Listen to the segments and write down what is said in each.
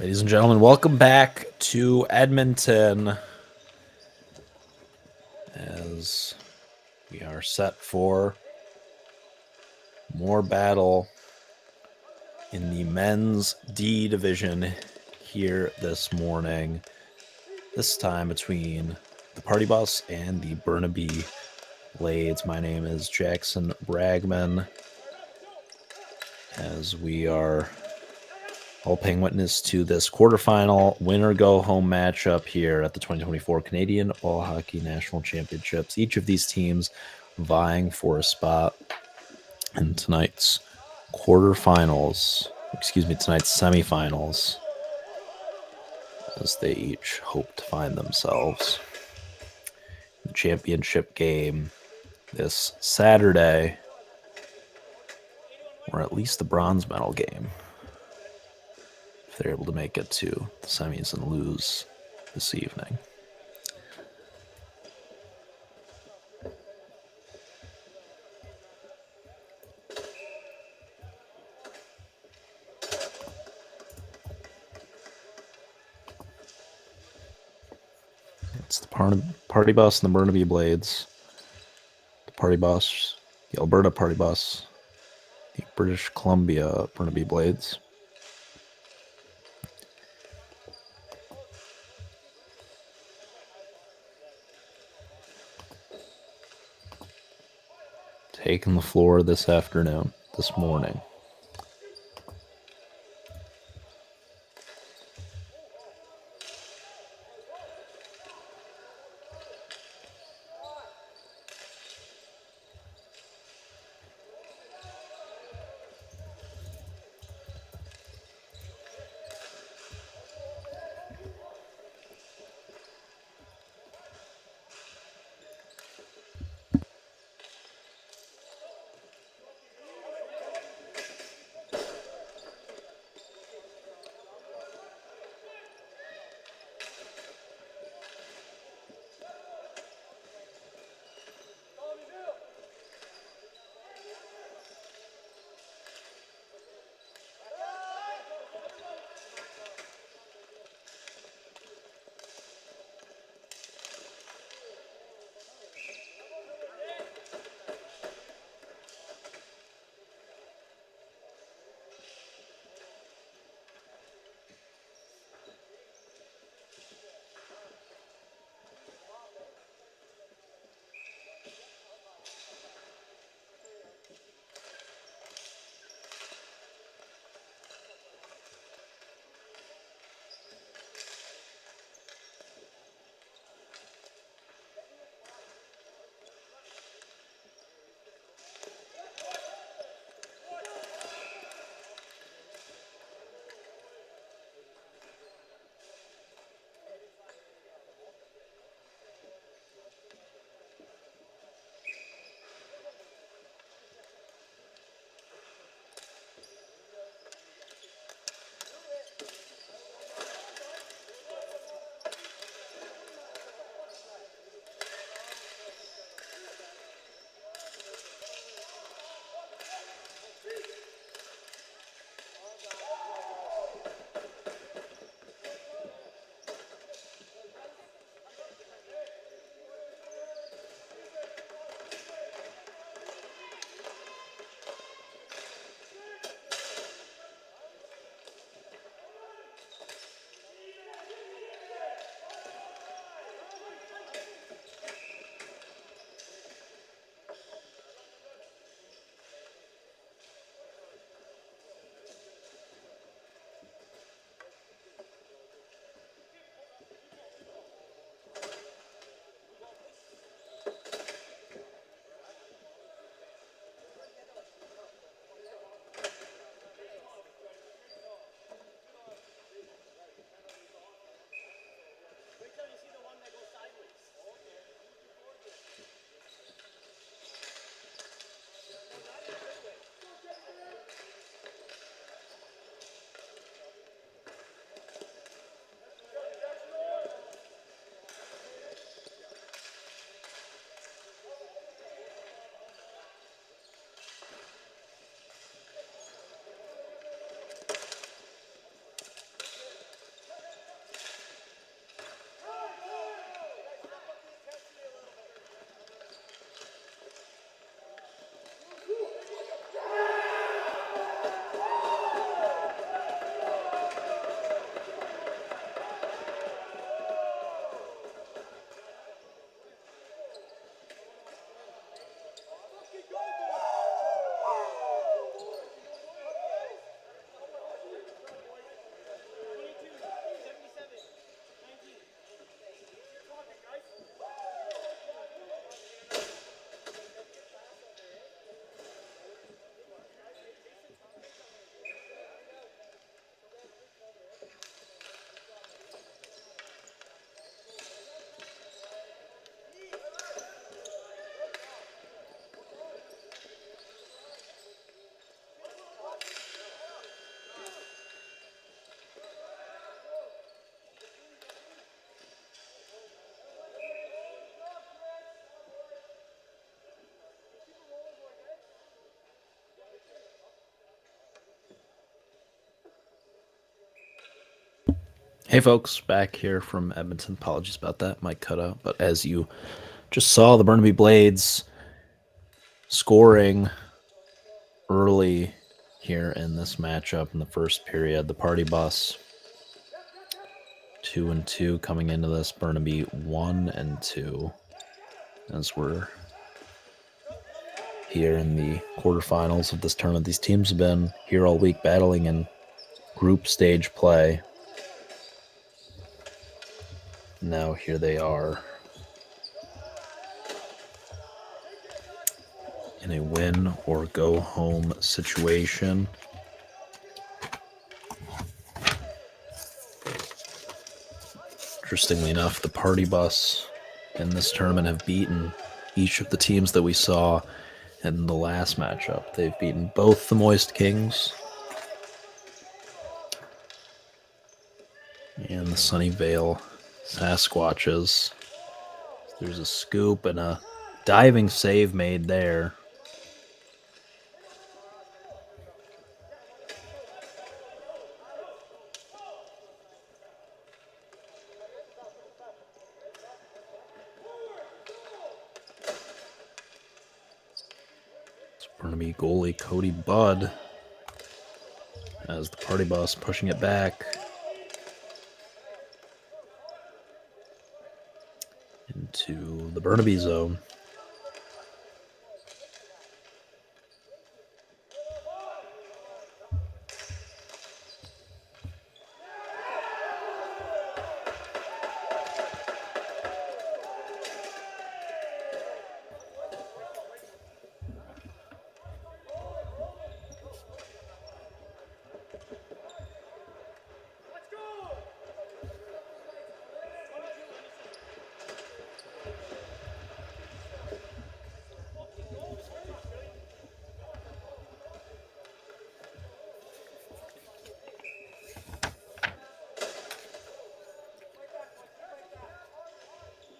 Ladies and gentlemen, welcome back to Edmonton as we are set for more battle in the men's D division here this morning. This time between the Party Bus and the Burnaby Blades. My name is Jackson Bragman as we are all paying witness to this quarterfinal winner-go-home matchup here at the 2024 Canadian Ball Hockey National Championships. Each of these teams vying for a spot in tonight's semifinals, as they each hope to find themselves in the championship game this Saturday, or at least the bronze medal game, if they're able to make it to the semis and lose this evening. It's the Party Bus and the Burnaby Blades. The Party Bus, the Alberta Party Bus, the British Columbia Burnaby Blades. Taking the floor this morning. Hey folks, back here from Edmonton. Apologies about that, might cut out. But as you just saw, the Burnaby Blades scoring early here in this matchup in the first period. The Party Bus 2-2 coming into this. Burnaby 1-2 as we're here in the quarterfinals of this tournament. These teams have been here all week battling in group stage play. Now here they are in a win or go home situation. Interestingly enough, the Party Bus in this tournament have beaten each of the teams that we saw in the last matchup. They've beaten both the Moist Kings and the Sunnyvale Sasquatches. There's a scoop and a diving save made there. Burnaby goalie Cody Budd as the Party Bus pushing it back into the Burnaby zone.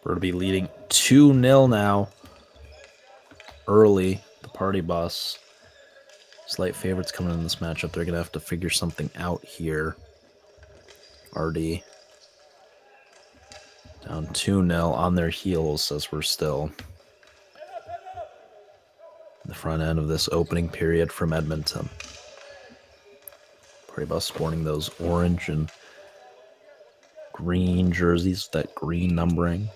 Burnaby leading 2-0 now. Early, the Party Bus. Slight favorites coming in this matchup. They're going to have to figure something out here. RD down 2-0 on their heels as we're still in the front end of this opening period from Edmonton. Party Bus sporting those orange and green jerseys, that green numbering.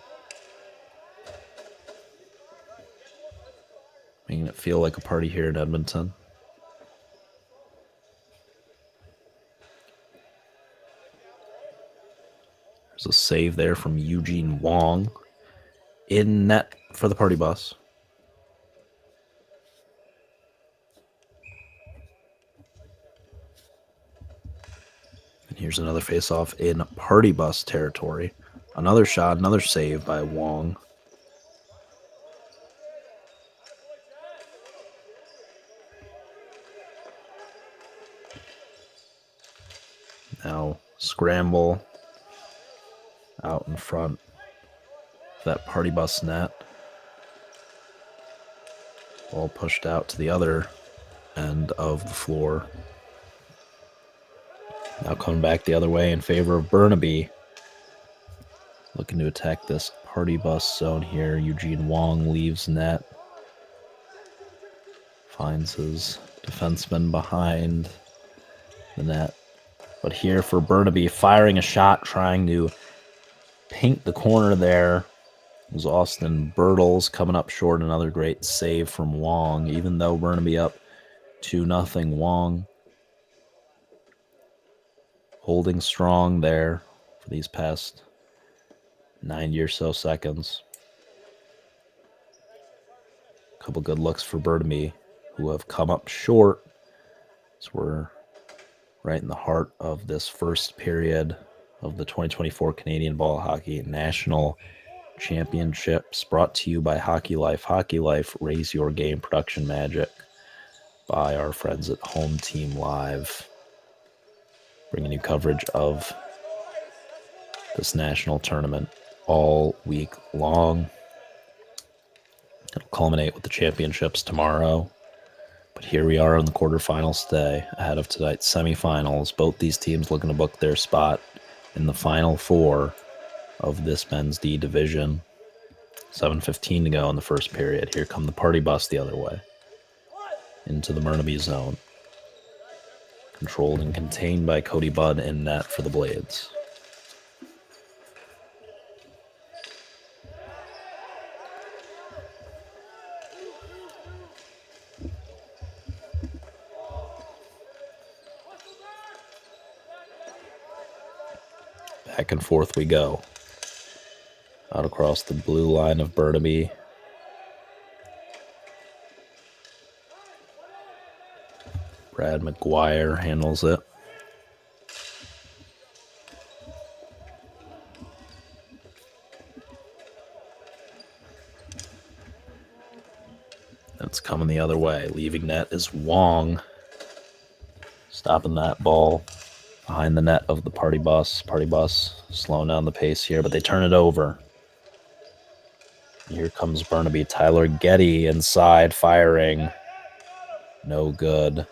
Making it feel like a party here in Edmonton. There's a save there from Eugene Wong. In net for the Party Bus. And here's another face-off in Party Bus territory. Another shot, another save by Wong. Now scramble out in front of that Party Bus net. Ball pushed out to the other end of the floor. Now coming back the other way in favor of Burnaby. Looking to attack this Party Bus zone here. Eugene Wong leaves net. Finds his defenseman behind the net. But here for Burnaby, firing a shot, trying to paint the corner there. It was Austin Bertles coming up short. Another great save from Wong. Even though Burnaby up 2-0, Wong holding strong there for these past 90 or so seconds. A couple good looks for Burnaby, who have come up short. So we're right in the heart of this first period of the 2024 Canadian Ball Hockey National Championships, brought to you by Hockey Life. Hockey Life, raise your game production magic, by our friends at Home Team Live, bringing you coverage of this national tournament all week long. It'll culminate with the championships tomorrow. But here we are in the quarterfinals today, ahead of tonight's semifinals. Both these teams looking to book their spot in the final four of this men's D division. 7:15 to go in the first period. Here come the party bus the other way into the Burnaby zone. Controlled and contained by Cody Budd in net for the Blades. Back and forth we go. Out across the blue line of Burnaby. Brad McGuire handles it. It's coming the other way. Leaving net is Wong. Stopping that ball behind the net of the party bus. Party bus slowing down the pace here, but they turn it over. Here comes Burnaby. Tyler Getty inside, firing. No good.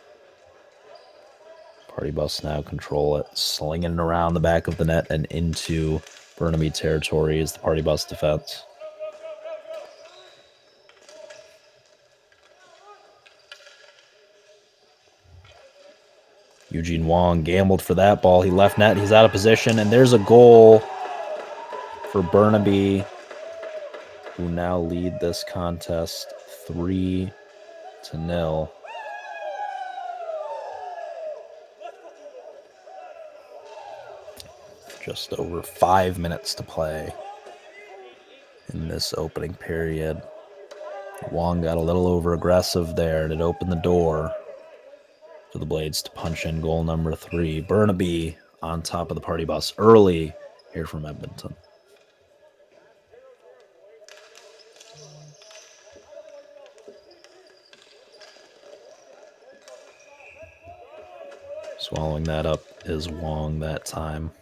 Party bus now control it. Slinging it around the back of the net and into Burnaby territory is the party bus defense. Eugene Wong gambled for that ball. He left net. He's out of position. And there's a goal for Burnaby, who now lead this contest 3-0. Just over 5 minutes to play in this opening period. Wong got a little over aggressive there, and it opened the door for the Blades to punch in goal number 3. Burnaby on top of the party bus early here from Edmonton. Swallowing that up is Wong that time.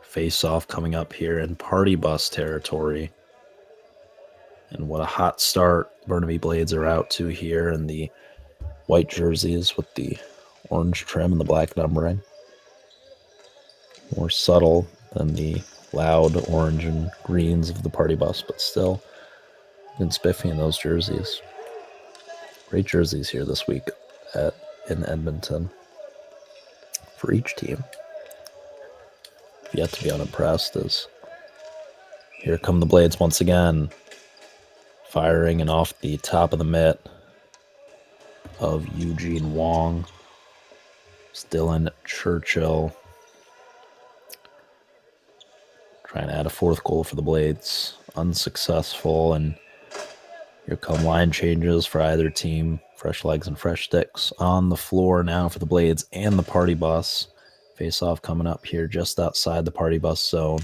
Face-off coming up here in party bus territory. And what a hot start Burnaby Blades are out to here in the white jerseys with the orange trim and the black numbering. More subtle than the loud orange and greens of the party bus, but still been spiffy in those jerseys. Great jerseys here this week in Edmonton for each team. Yet to be unimpressed as here come the Blades once again, firing and off the top of the mitt of Eugene Wong. Still in Churchill. Trying to add a fourth goal for the Blades. Unsuccessful, and here come line changes for either team. Fresh legs and fresh sticks on the floor now for the Blades and the party bus. Face-off coming up here just outside the party bus zone.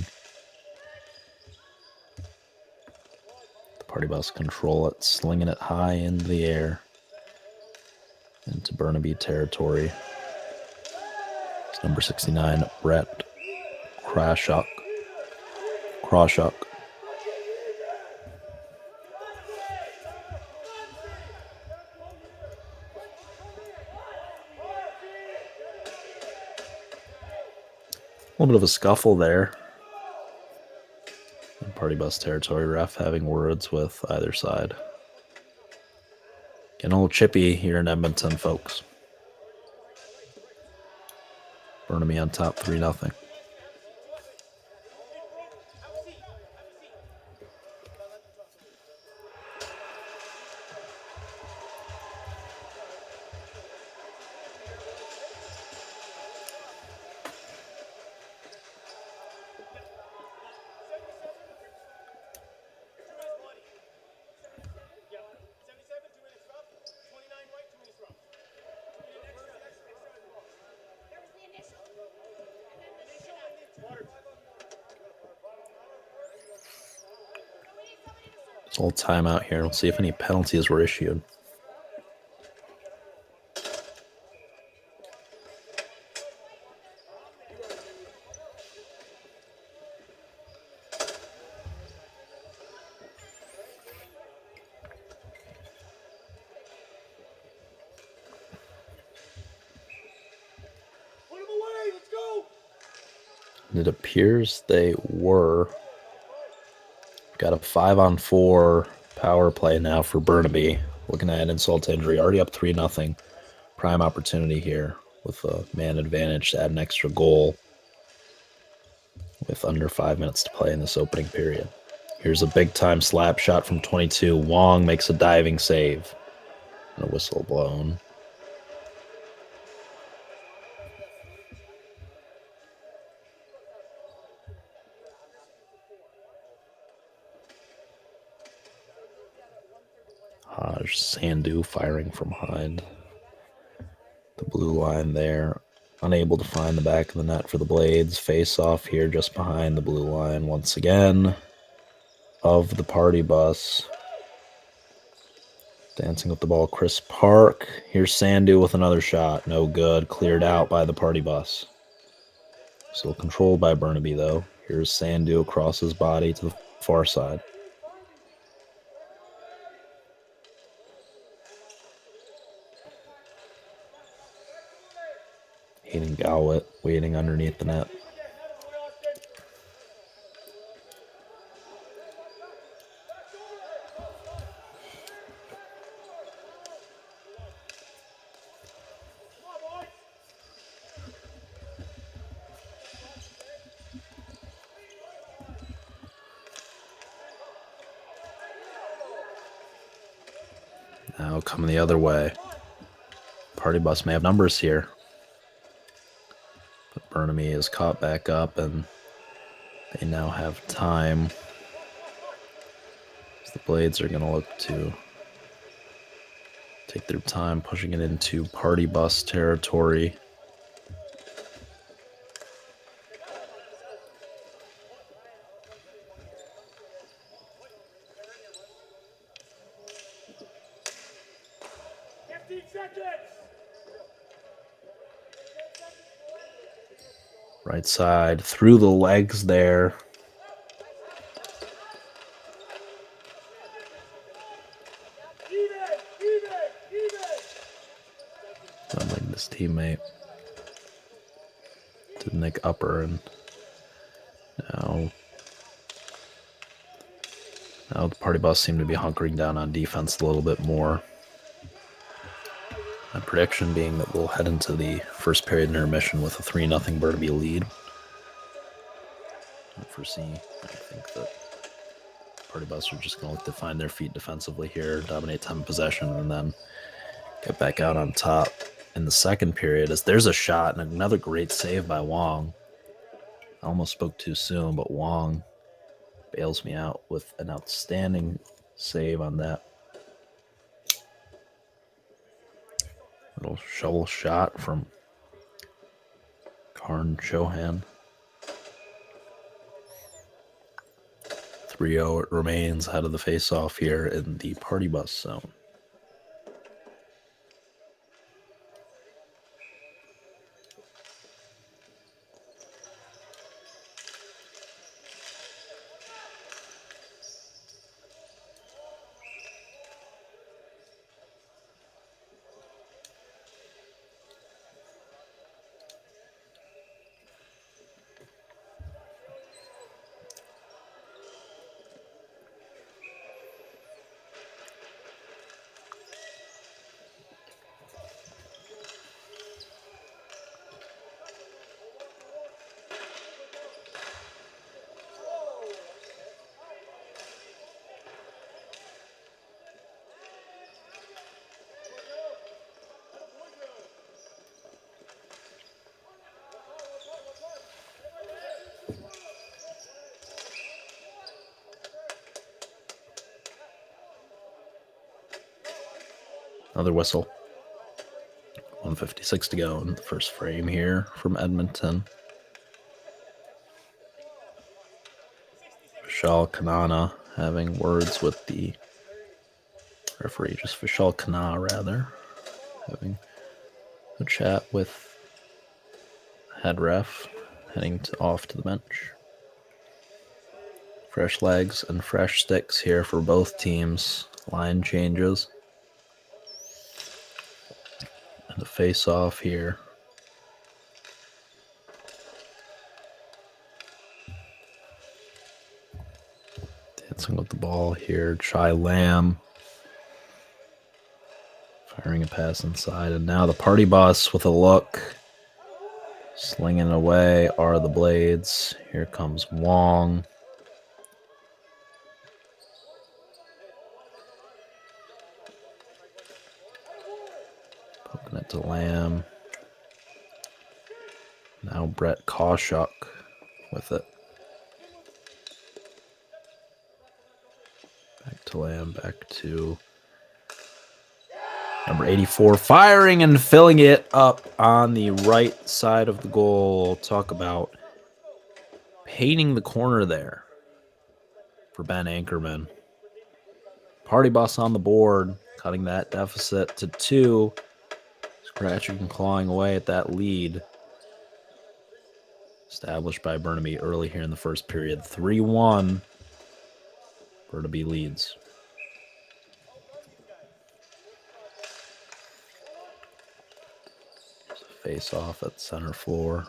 The party bus control it, slinging it high in the air into Burnaby territory. It's number 69, Brett Krashuk. A little bit of a scuffle there. In party bus territory, ref having words with either side. Getting a little chippy here in Edmonton, folks. Burnaby on top 3-0. It's a little timeout here. We'll see if any penalties were issued. It appears they were. Got a 5-on-4 power play now for Burnaby. Looking at insult to injury. Already up 3-0. Prime opportunity here with a man advantage to add an extra goal with under 5 minutes to play in this opening period. Here's a big-time slap shot from 22. Wong makes a diving save. And a whistle blown. Haj Sandhu firing from behind the blue line there. Unable to find the back of the net for the Blades. Face off here just behind the blue line once again of the party bus. Dancing with the ball, Chris Park. Here's Sandhu with another shot. No good. Cleared out by the party bus. Still controlled by Burnaby, though. Here's Sandhu across his body to the far side. Hayden Gowett waiting underneath the net. Now coming the other way. Party bus may have numbers here. But Burnaby is caught back up, and they now have time. The Blades are going to look to take their time pushing it into party bus territory. Right side, through the legs there. Like this teammate to Nick Upper, and now the party bus seem to be hunkering down on defense a little bit more. My prediction being that we'll head into the first period intermission with a 3-0 Burnaby lead. I think that party bus are just going to look to find their feet defensively here, dominate time of possession, and then get back out on top in the second period. As there's a shot and another great save by Wong. I almost spoke too soon, but Wong bails me out with an outstanding save on that. Little shovel shot from Karn Chohan. 3-0 it remains out of the face-off here in the party bus zone. Another whistle. 1:56 to go in the first frame here from Edmonton. Vishal Kanana having words with the referee, just Vishal Khanna rather, having a chat with head ref, heading off to the bench. Fresh legs and fresh sticks here for both teams. Line changes. And a face-off here. Dancing with the ball here. Chai Lamb. Firing a pass inside. And now the party bus with a look. Slinging it away are the Blades. Here comes Wong. Poking it to Lamb. Now Brett Kawchuk with it. Back to Lamb, back to number 84, firing and filling it up on the right side of the goal. Talk about painting the corner there for Ben Ankerman. Party bus on the board, cutting that deficit to 2. Scratching and clawing away at that lead. Established by Burnaby early here in the first period. 3-1. Burnaby leads. Face off at center floor.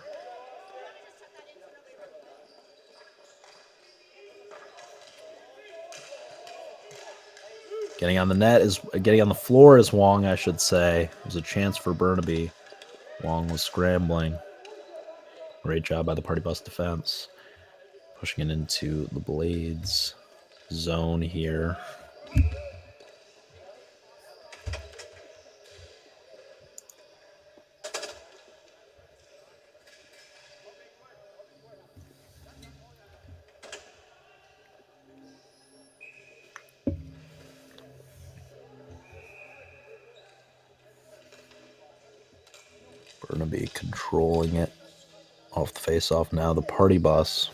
Getting on the floor is Wong, I should say. It was a chance for Burnaby. Wong was scrambling. Great job by the party bus defense. Pushing it into the Blades zone here. Burnaby controlling it off the face-off now. The party bus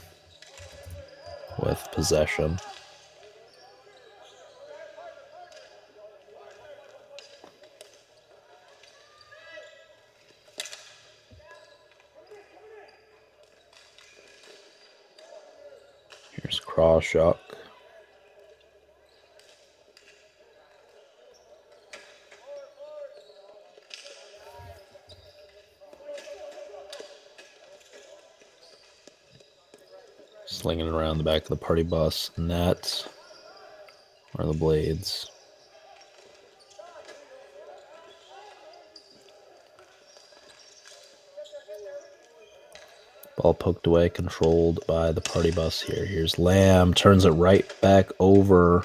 with possession. Here's Krawchuk. Slinging it around the back of the party bus. Net are the Blades. Ball poked away, controlled by the party bus here. Here's Lamb, turns it right back over.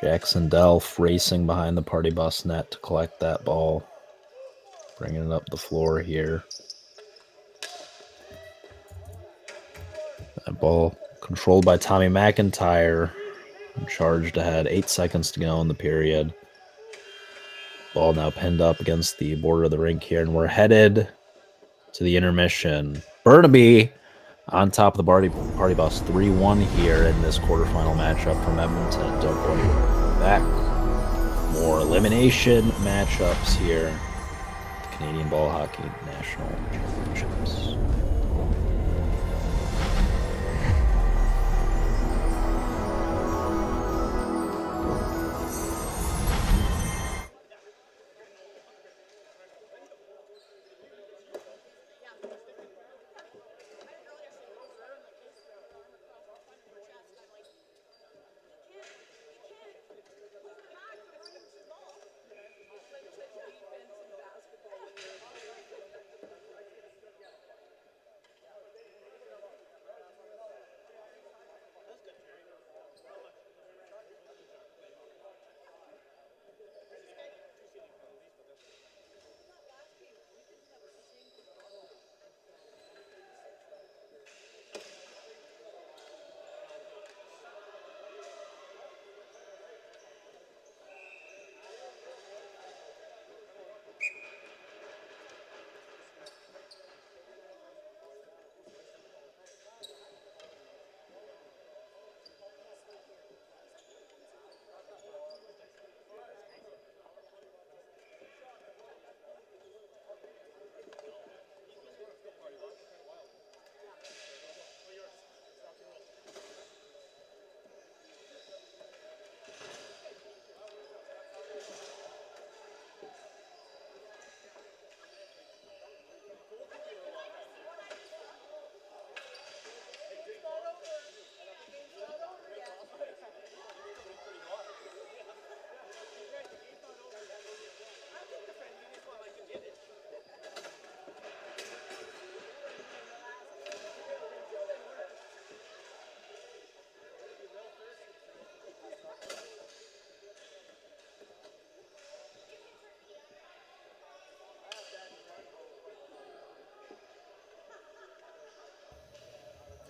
Jackson Delph racing behind the party bus net to collect that ball. Bringing it up the floor here. That ball controlled by Tommy McIntyre. Charged ahead, 8 seconds to go in the period. Ball now pinned up against the border of the rink here, and we're headed to the intermission. Burnaby on top of the party bus, 3-1 here in this quarterfinal matchup from Edmonton. Don't go anywhere. Back. More elimination matchups here. The Canadian Ball Hockey National Championships.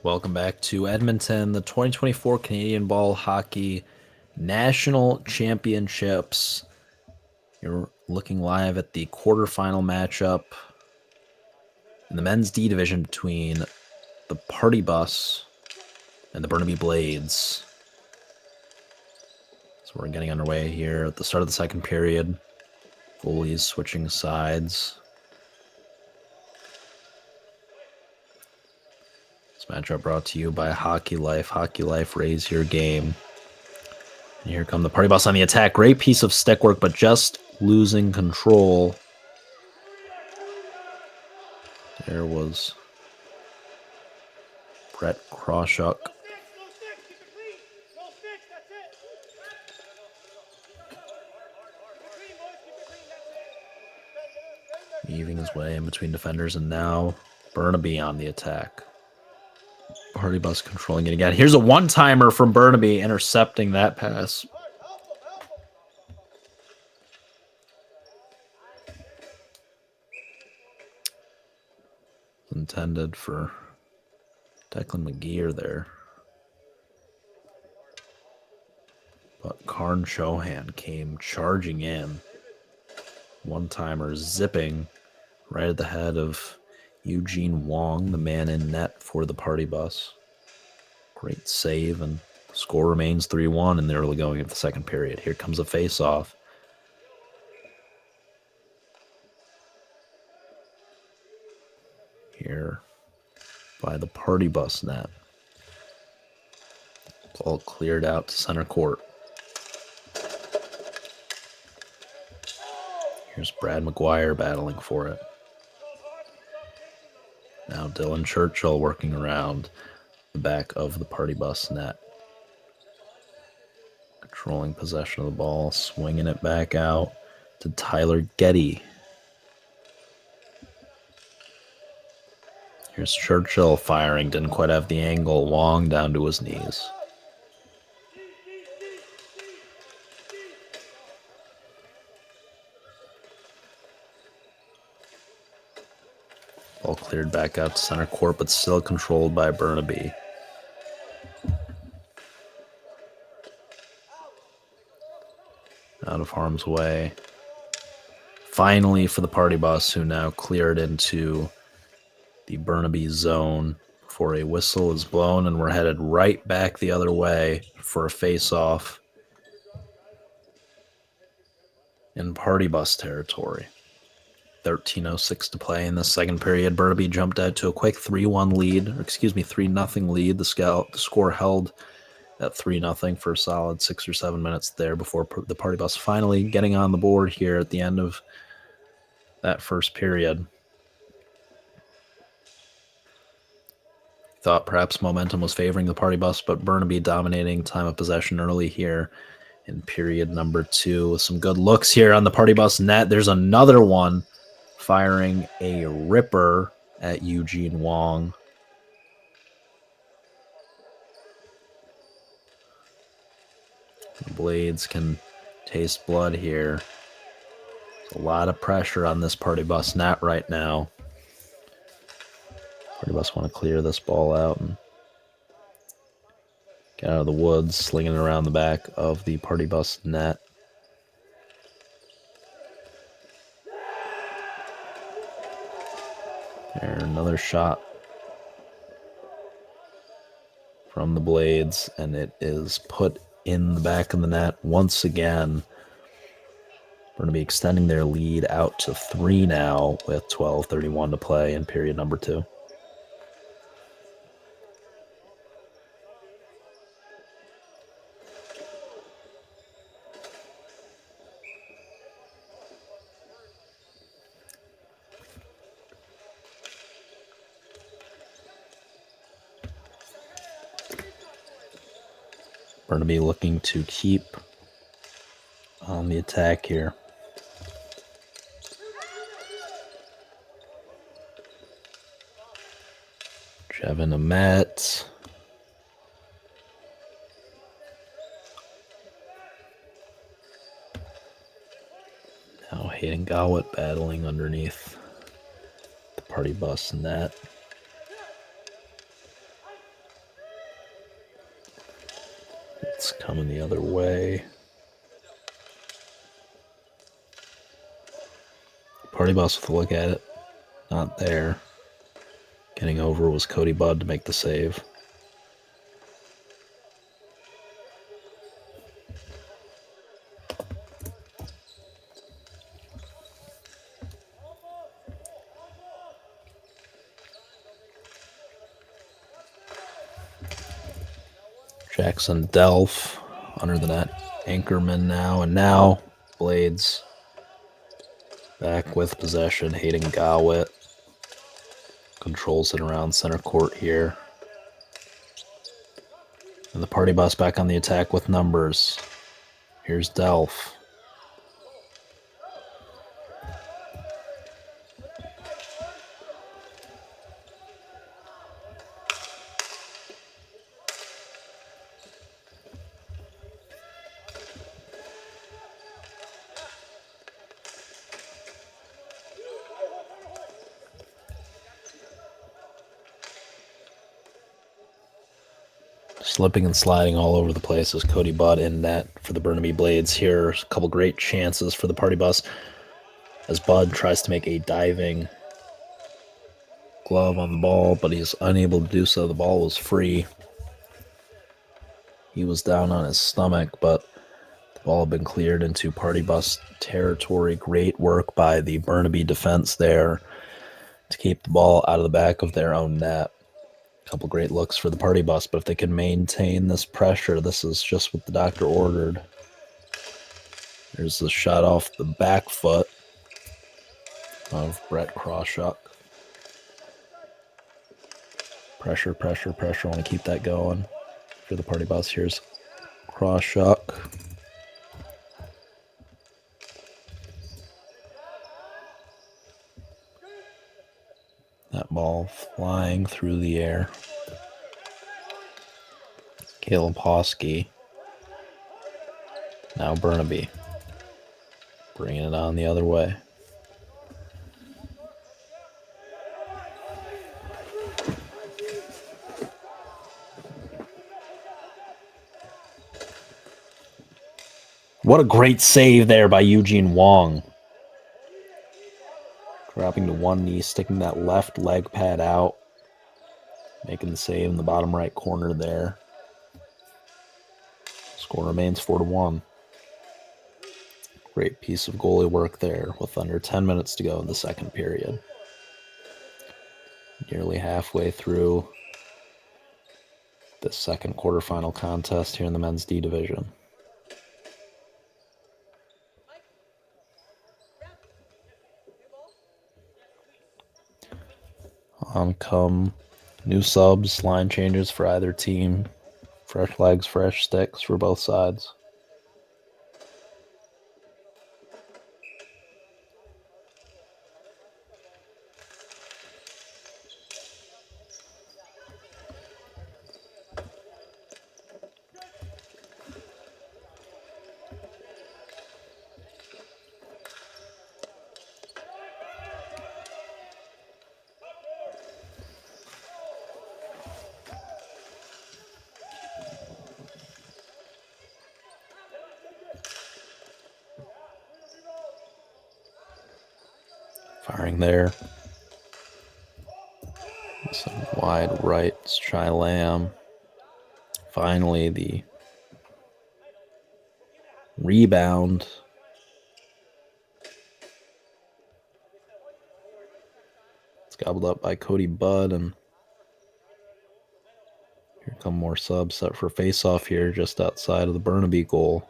Welcome back to Edmonton, the 2024 Canadian Ball Hockey National Championships. You're looking live at the quarterfinal matchup in the men's D division between the Party Bus and the Burnaby Blades. So we're getting underway here at the start of the second period. Goalies switching sides. This matchup brought to you by Hockey Life. Hockey Life, raise your game. And here come the Party Bus on the attack. Great piece of stick work, but just losing control. There was Brett Krawchuk. Weaving his way in between defenders, and now Burnaby on the attack. Party Bus controlling it again. Here's a one-timer from Burnaby, intercepting that pass. Intended for Declan McGeer there. But Karn Chohan came charging in. One-timer zipping right at the head of Eugene Wong, the man in net for the Party Bus. Great save, and the score remains 3-1 in the early going of the second period. Here comes a face-off. Here by the Party Bus net. Ball cleared out to center court. Here's Brad McGuire battling for it. Now Dylan Churchill working around the back of the Party Bus net. Controlling possession of the ball, swinging it back out to Tyler Getty. Here's Churchill firing, didn't quite have the angle. Wong down to his knees. Ball cleared back out to center court, but still controlled by Burnaby. Out of harm's way. Finally for the Party Bus, who now cleared into the Burnaby zone before a whistle is blown, and we're headed right back the other way for a face-off in Party Bus territory. 13:06 to play in the second period. Burnaby jumped out to a quick 3-1 lead, or 3-0 lead. The score held at 3-0 for a solid 6 or 7 minutes there before the Party Bus finally getting on the board here at the end of that first period. Thought perhaps momentum was favoring the Party Bus, but Burnaby dominating time of possession early here in period number 2 with some good looks here on the Party Bus net. There's another one firing a ripper at Eugene Wong. The Blades can taste blood here. There's a lot of pressure on this Party Bus net right now. Party Bus want to clear this ball out and get out of the woods, slinging it around the back of the Party Bus net. There, another shot from the Blades, and it is put in the back of the net once again. Burnaby extending their lead out to 3 now with 12:31 to play in period number 2. Burnaby looking to keep on the attack here. Jevin Amet. Now Hayden Gowett battling underneath the Party Bus net. coming the other way. Party Boss with a look at it. Not there. Getting over was Cody Budd to make the save. Jackson Delph under the net. Anchorman now, and now Blades back with possession. Hayden Gowit controls it around center court here. And the Party Bus back on the attack with numbers. Here's Delph. Slipping and sliding all over the place as Cody Budd in net for the Burnaby Blades here. A couple great chances for the Party Bus as Budd tries to make a diving glove on the ball, but he's unable to do so. The ball was free. He was down on his stomach, but the ball had been cleared into Party Bus territory. Great work by the Burnaby defense there to keep the ball out of the back of their own net. A couple great looks for the Party Bus, but if they can maintain this pressure, this is just what the doctor ordered. There's the shot off the back foot of Brett Krawchuk. Pressure, pressure, pressure. I want to keep that going for the Party Bus. Here's Krawchuk. That ball flying through the air. Caleb Hosky. Now Burnaby. Bringing it on the other way. What a great save there by Eugene Wong. Dropping to one knee, sticking that left leg pad out. Making the save in the bottom right corner there. Score remains 4-1. Great piece of goalie work there with under 10 minutes to go in the second period. Nearly halfway through the second quarterfinal contest here in the men's D division. On come new subs, line changes for either team. Fresh legs, fresh sticks for both sides. Firing there. Some wide right, Shy Lamb. Finally, the rebound. It's gobbled up by Cody Budd, and here come more subs set for face-off here just outside of the Burnaby goal.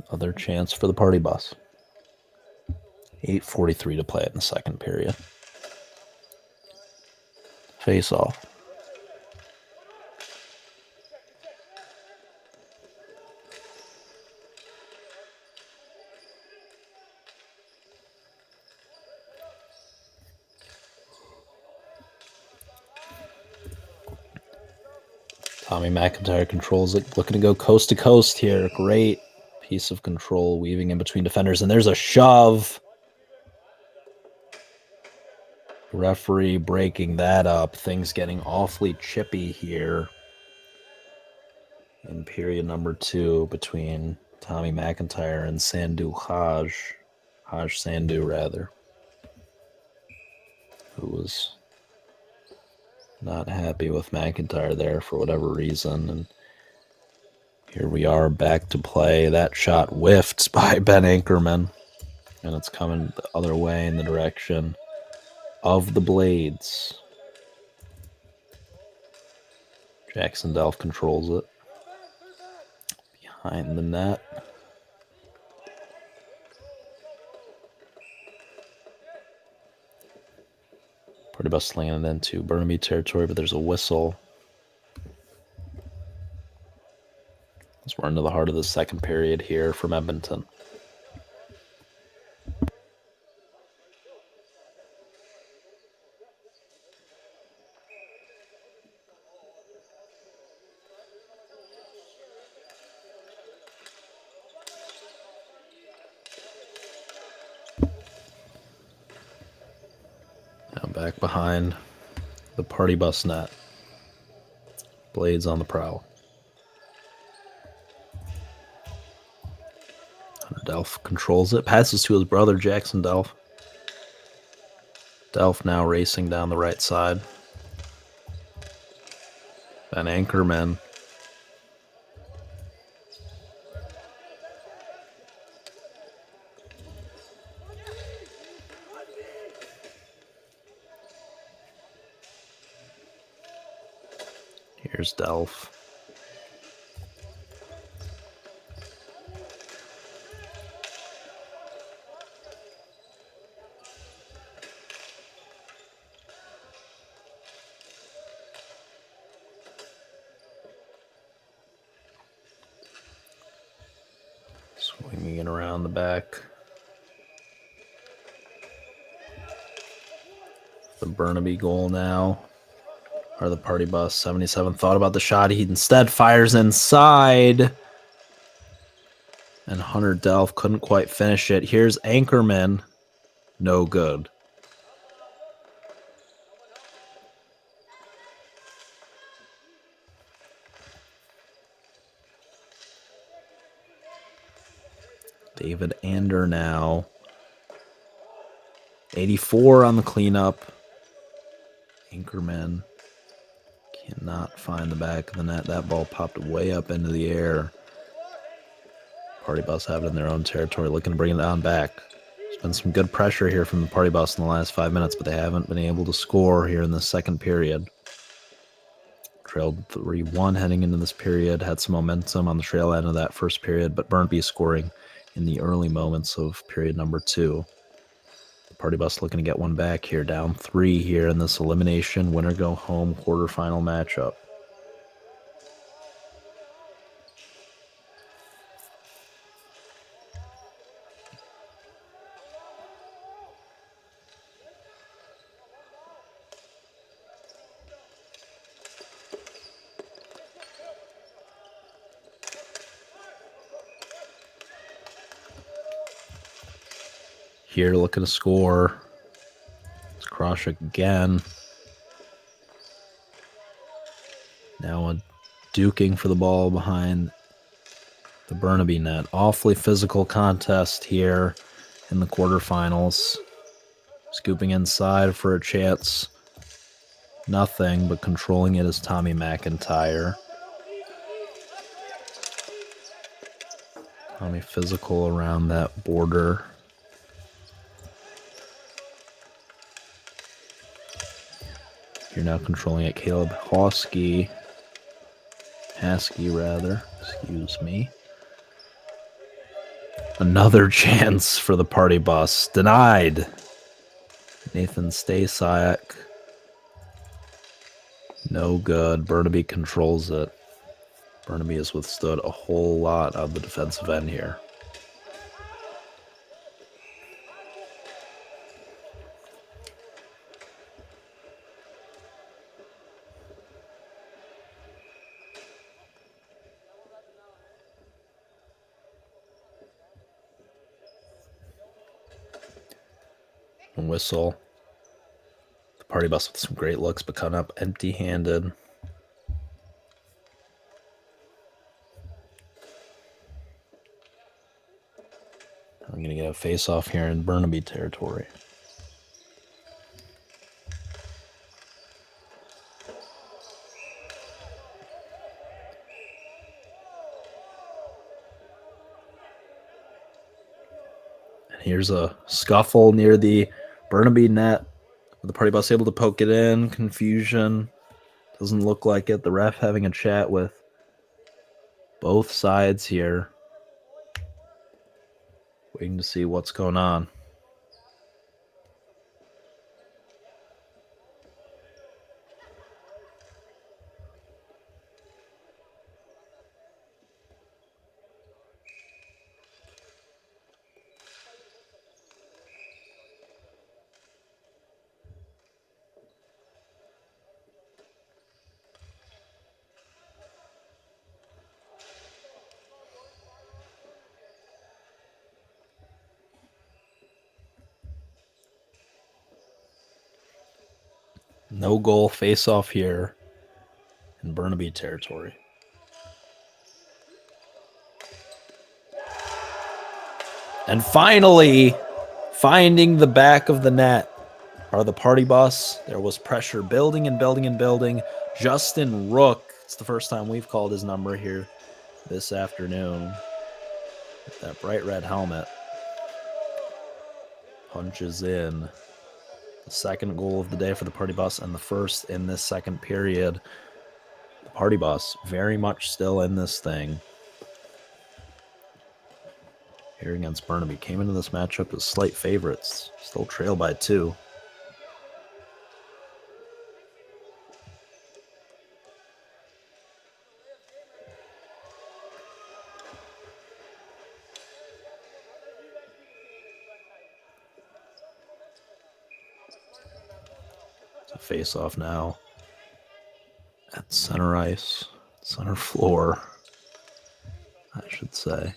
Another chance for the Party Bus. 8:43 to play in the second period. Face off. Tommy McIntyre controls it, looking to go coast to coast here. Great piece of control, weaving in between defenders, and there's a shove. Referee breaking that up. Things getting awfully chippy here in period number 2 between Tommy McIntyre and Sandhu Haj Sandhu rather, who was not happy with McIntyre there for whatever reason. And here we are back to play. That shot whiffed by Ben Anchorman, and it's coming the other way in the direction of the Blades. Jackson Delph controls it. Behind the net. Party Bus slinging it into Burnaby territory, but there's a whistle. As we're into the heart of the second period here from Edmonton. Now back behind the Party Bus net. Blades on the prowl. Delph controls it. Passes to his brother, Jackson Delph. Delph now racing down the right side. Ben Anchorman. Here's Delph. Swinging it around the back. The Burnaby goal now. Or the Party Bus. 77 thought about the shot. He instead fires inside. And Hunter Delph couldn't quite finish it. Here's Anchorman. No good. David Ander now. 84 on the cleanup. Anchorman cannot find the back of the net. That ball popped way up into the air. Party Bus have it in their own territory, looking to bring it on back. There's been some good pressure here from the Party Bus in the last 5 minutes, but they haven't been able to score here in the second period. Trailed 3-1 heading into this period. Had some momentum on the trail end of that first period, but Burnaby scoring in the early moments of period number 2. Party Bus looking to get one back here, down 3 here in this elimination winner-go-home quarterfinal matchup. Here looking to score. It's Kroshik again. Now a duking for the ball behind the Burnaby net. Awfully physical contest here in the quarterfinals. Scooping inside for a chance. Nothing, but controlling it is Tommy McIntyre. Tommy physical around that border. You're now controlling it. Caleb Hosky, rather, excuse me. Another chance for the Party Bus. Denied. Nathan Stasiak. No good. Burnaby controls it. Burnaby has withstood a whole lot of the defensive end here. Whistle. Party Bus with some great looks, but coming up empty-handed. I'm going to get a face-off here in Burnaby territory. And here's a scuffle near the Burnaby net. The Party Bus able to poke it in. Confusion. Doesn't look like it. The ref having a chat with both sides here. Waiting to see what's going on. No goal face-off here in Burnaby territory. And finally, finding the back of the net are the Party Bus. There was pressure building and building and building. Justin Rook, it's the first time we've called his number here this afternoon. With that bright red helmet. Punches in. The second goal of the day for the Party Bus and the first in this second period. The Party Bus very much still in this thing. Here against Burnaby. Came into this matchup as slight favorites. Still trail by 2. It's a face-off now. At center ice. Center floor, I should say.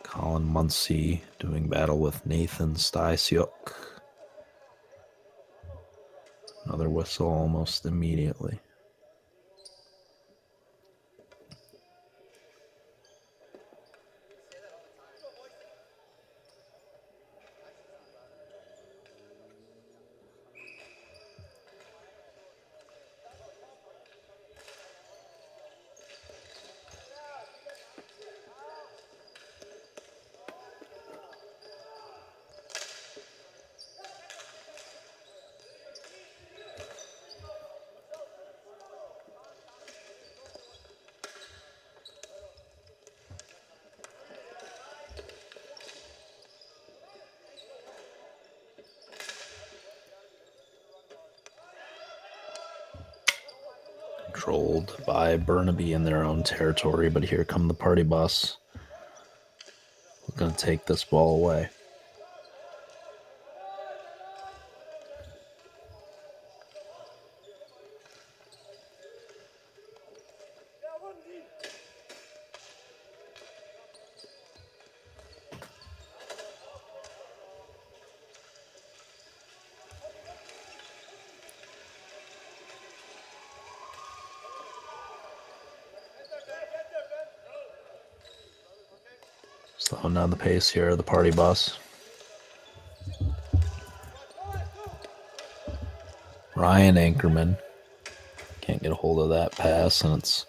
Colin Muncie doing battle with Nathan Stysiuk. Another whistle almost immediately. Controlled by Burnaby in their own territory, but here come the Party Bus. We're going to take this ball away. Slowing down the pace here of the Party Bus. Ryan Anchorman can't get a hold of that pass, and it's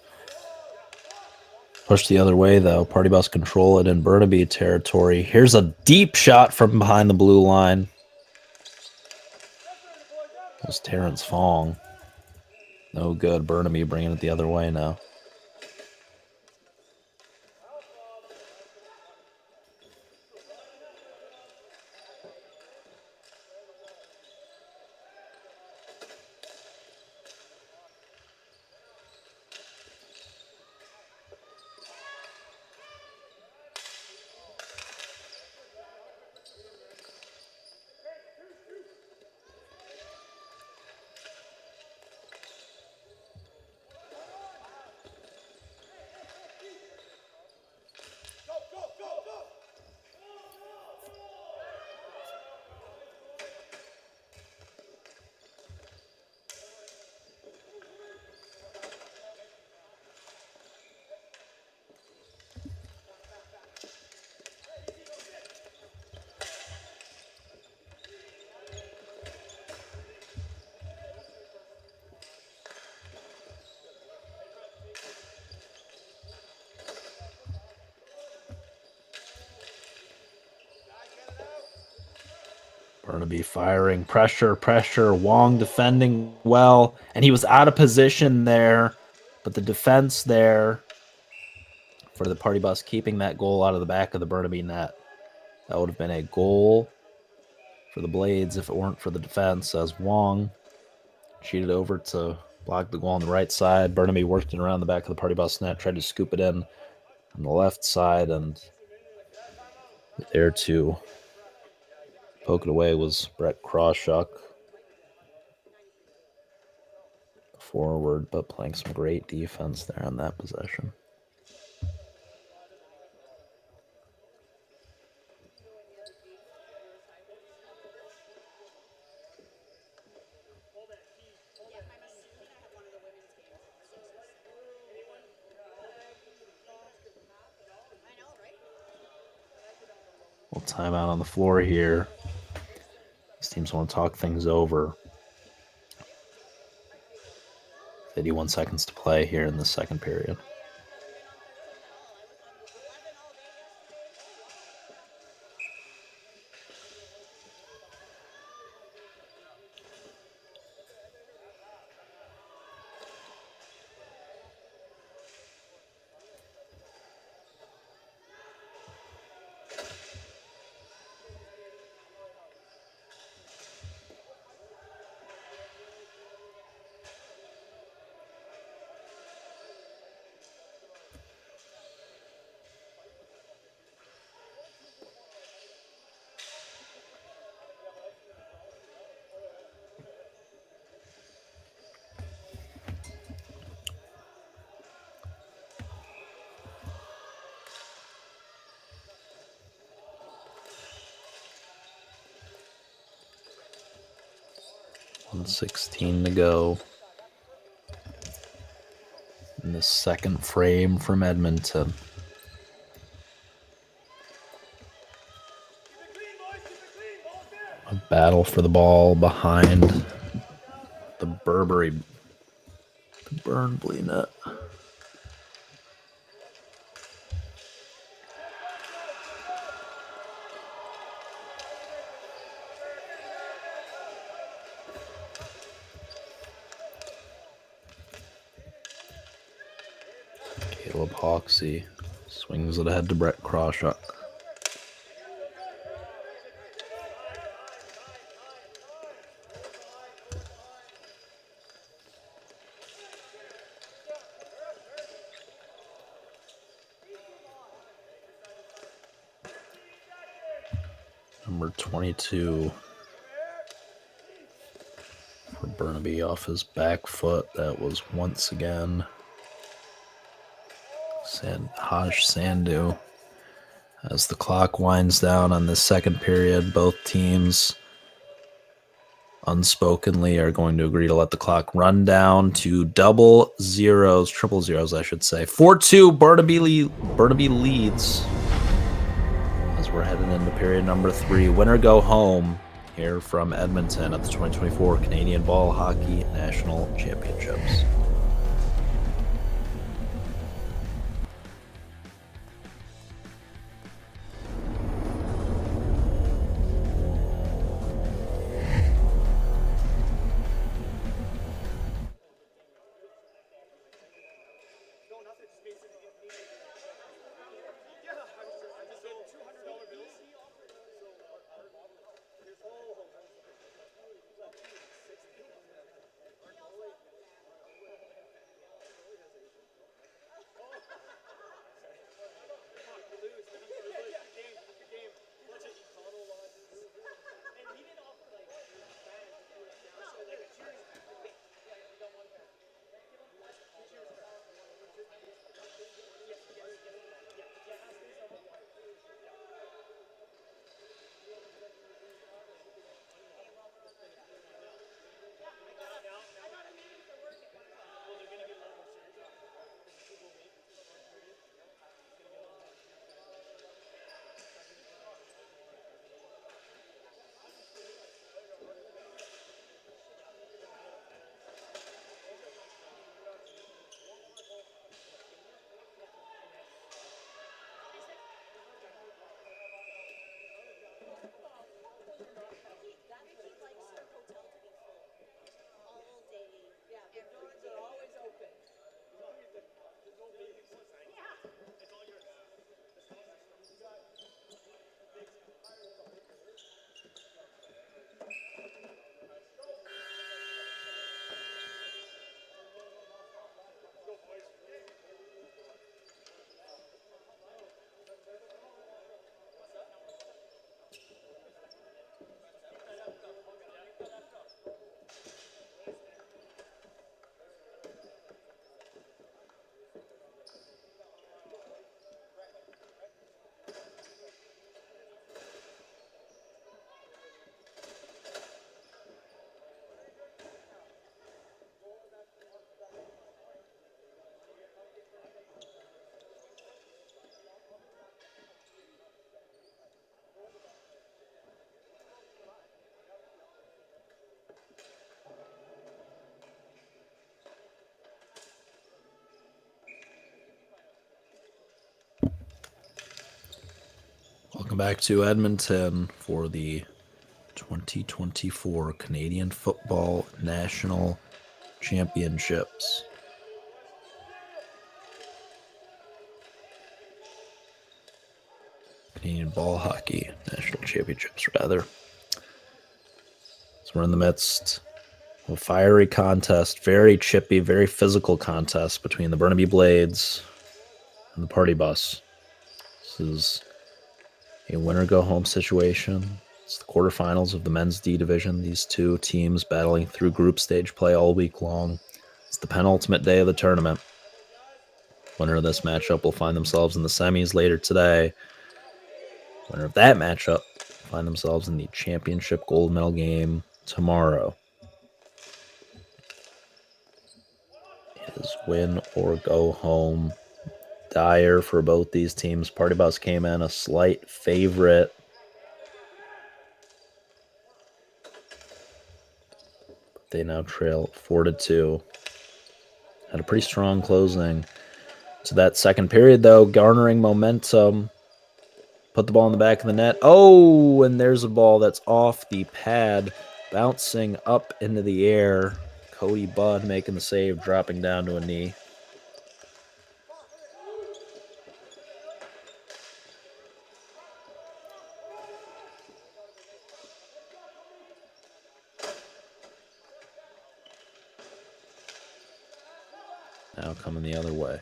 pushed the other way, though. Party Bus control it in Burnaby territory. Here's a deep shot from behind the blue line. It was Terrence Fong. No good. Burnaby bringing it the other way now. Burnaby firing, pressure. Wong defending well, and he was out of position there, but the defense there for the Party Bus keeping that goal out of the back of the Burnaby net. That would have been a goal for the Blades if it weren't for the defense, as Wong cheated over to block the goal on the right side. Burnaby worked it around the back of the Party Bus net, tried to scoop it in on the left side, and there to poke it away was Brett Krawchuk. Forward, but playing some great defense there on that possession. Little timeout on the floor here. These teams want to talk things over. 81 seconds to play here in the second period. .16 to go in the second frame from Edmonton. A battle for the ball behind the Burnaby net. Caleb Hoxie swings it ahead to Brett Krawchuk. Number 22 for Burnaby off his back foot. That was once again Haj Sandhu. As the clock winds down on the second period, both teams unspokenly are going to agree to let the clock run down to triple zeros, I should say. 4-2, Burnaby leads as we're heading into period number 3. Winner go home here from Edmonton at the 2024 Canadian Ball Hockey National Championships. Welcome back to Edmonton for the 2024 Canadian Football National Championships. Canadian Ball Hockey National Championships, rather. So we're in the midst of a fiery contest, very chippy, very physical contest between the Burnaby Blades and the Party Bus. This is a winner-go-home situation. It's the quarterfinals of the men's D division. These two teams battling through group stage play all week long. It's the penultimate day of the tournament. Winner of this matchup will find themselves in the semis later today. Winner of that matchup will find themselves in the championship gold medal game tomorrow. It is win or go home. Dire for both these teams. Party Bus came in a slight favorite. They now trail 4-2. Had a pretty strong closing to that second period, though, garnering momentum. Put the ball in the back of the net. Oh, and there's a ball that's off the pad, bouncing up into the air. Cody Budd making the save, dropping down to a knee. Now coming the other way.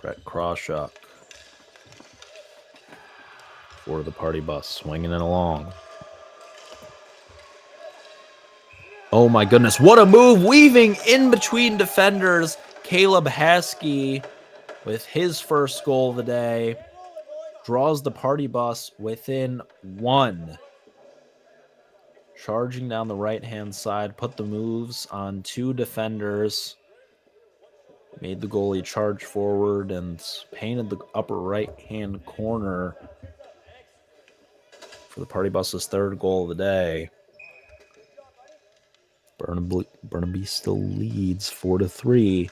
Brett Krawchuk for the Party Bus, swinging it along. Oh my goodness, what a move! Weaving in between defenders. Caleb Haskey with his first goal of the day draws the Party Bus within one. Charging down the right-hand side, put the moves on two defenders. Made the goalie charge forward and painted the upper right-hand corner for the Party Bus's third goal of the day. Burnaby still leads 4-3,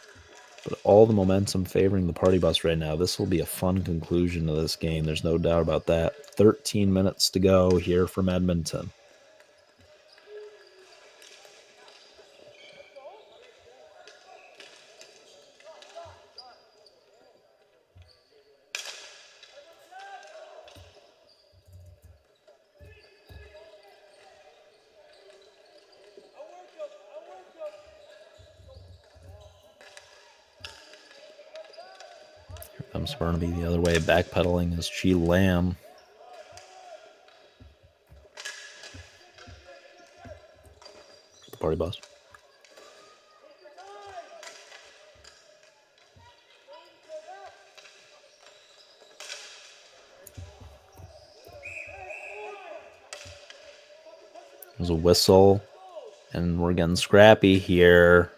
but all the momentum favoring the Party Bus right now. This will be a fun conclusion to this game. There's no doubt about that. 13 minutes to go here from Edmonton. Comes Burnaby the other way, backpedaling is Chi Lam. The Party Bus. There's a whistle, and we're getting scrappy here.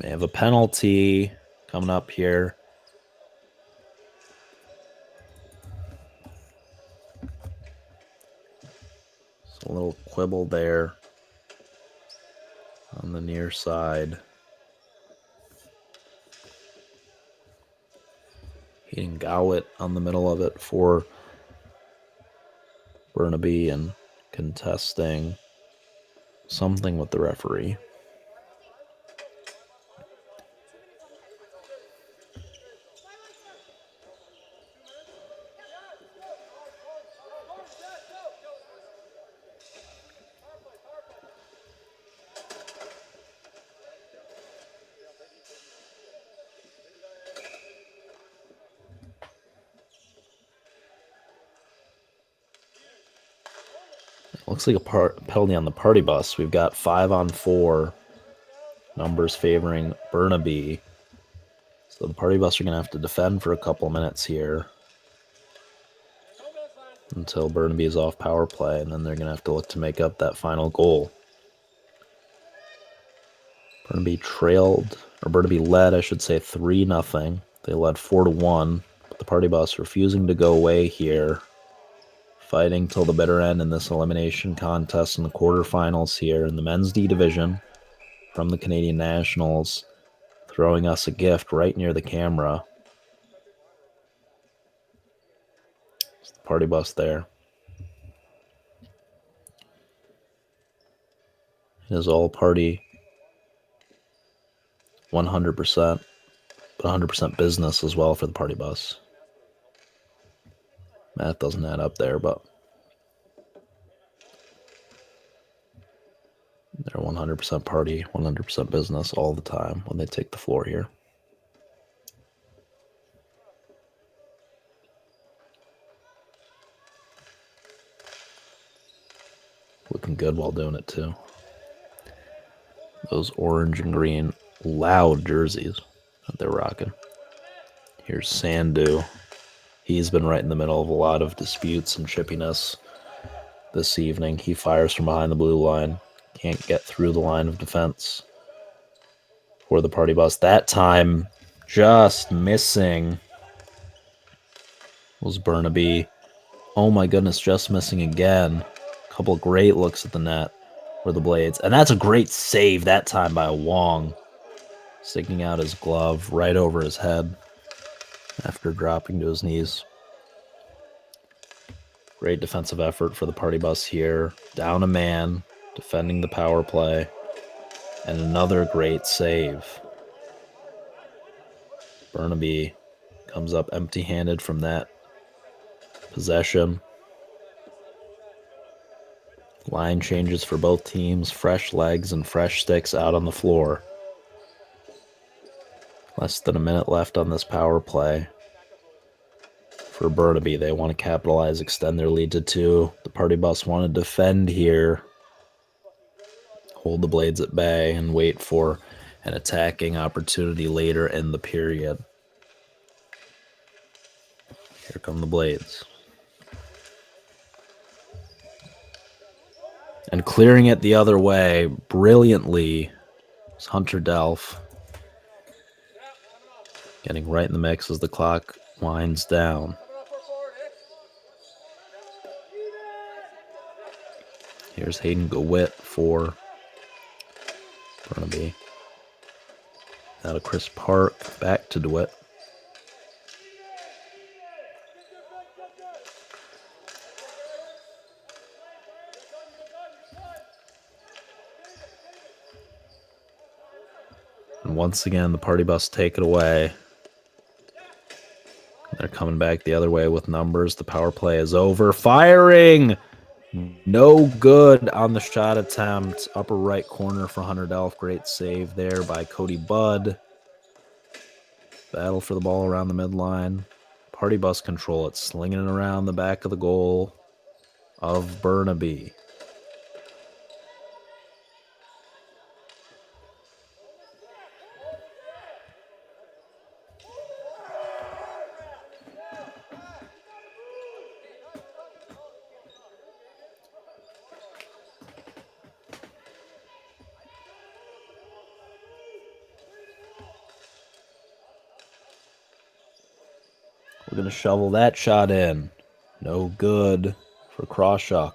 May have a penalty coming up here. Just a little quibble there on the near side. Hitting Gowit on the middle of it for Burnaby and contesting something with the referee. Looks like a penalty on the Party Bus. We've got 5-on-4. Numbers favoring Burnaby. So the Party Bus are going to have to defend for a couple minutes here until Burnaby is off power play, and then they're going to have to look to make up that final goal. Burnaby led, I should say, 3-0. They led 4-1, but the Party Bus refusing to go away here. Fighting till the bitter end in this elimination contest in the quarterfinals here in the men's D division from the Canadian Nationals. throwing us a gift right near the camera. It's the party bus there. It is all party 100%, but 100% business as well for the party bus. Math doesn't add up there, but they're 100% party, 100% business all the time when they take the floor here. Looking good while doing it too. Those orange and green loud jerseys that they're rocking. Here's Sandu. He's been right in the middle of a lot of disputes and chippiness this evening. He fires from behind the blue line. Can't get through the line of defense for the party bus. That time, just missing was Burnaby. Oh my goodness, just missing again. A couple of great looks at the net for the Blades. And that's a great save that time by Wong. Sticking out his glove right over his head after dropping to his knees. Great defensive effort for the party bus here. Down a man, defending the power play. And another great save. Burnaby comes up empty-handed from that possession. Line changes for both teams. Fresh legs and fresh sticks out on the floor. Less than a minute left on this power play. For Burnaby, they want to capitalize, extend their lead to 2. The party bus want to defend here. Hold the Blades at bay and wait for an attacking opportunity later in the period. Here come the Blades. And clearing it the other way brilliantly is Hunter Delph. Getting right in the mix as the clock winds down. Here's Hayden Gawitt for Burnaby. Now to Chris Park, back to DeWitt. And once again, the party bus take it away. They're coming back the other way with numbers. The power play is over. Firing! No good on the shot attempt. Upper right corner for Hunter Delph. Great save there by Cody Budd. Battle for the ball around the midline. Party bus control it. Slinging it around the back of the goal of Burnaby. We're going to shovel that shot in. No good for Krawchuk.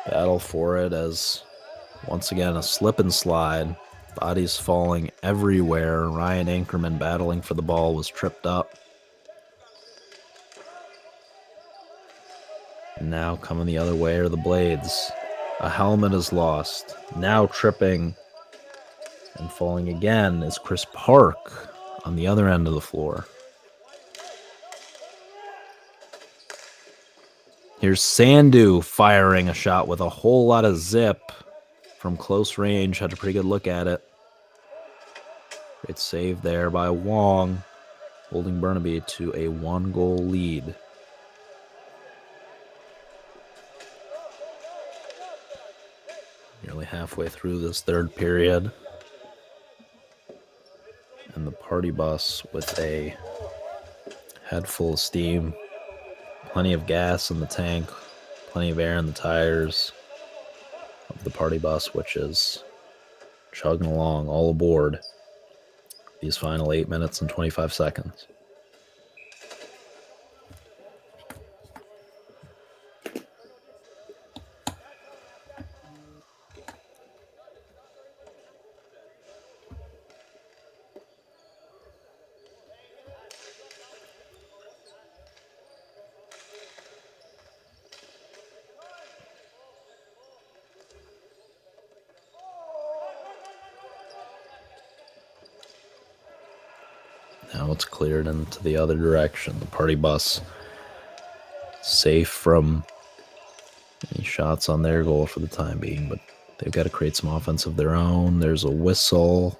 Battle for it as, once again, a slip and slide. Bodies falling everywhere. Ryan Ankerman battling for the ball was tripped up. And now coming the other way are the Blades. A helmet is lost. Now tripping and falling again is Chris Park on the other end of the floor. Here's Sandu firing a shot with a whole lot of zip from close range. Had a pretty good look at it. Great save there by Wong, holding Burnaby to a 1-goal lead. Nearly halfway through this third period. And the party bus with a head full of steam. Plenty of gas in the tank. Plenty of air in the tires of the party bus, which is chugging along all aboard these final 8 minutes and 25 seconds. Now it's cleared into the other direction. The party bus safe from any shots on their goal for the time being, but they've got to create some offense of their own. There's a whistle.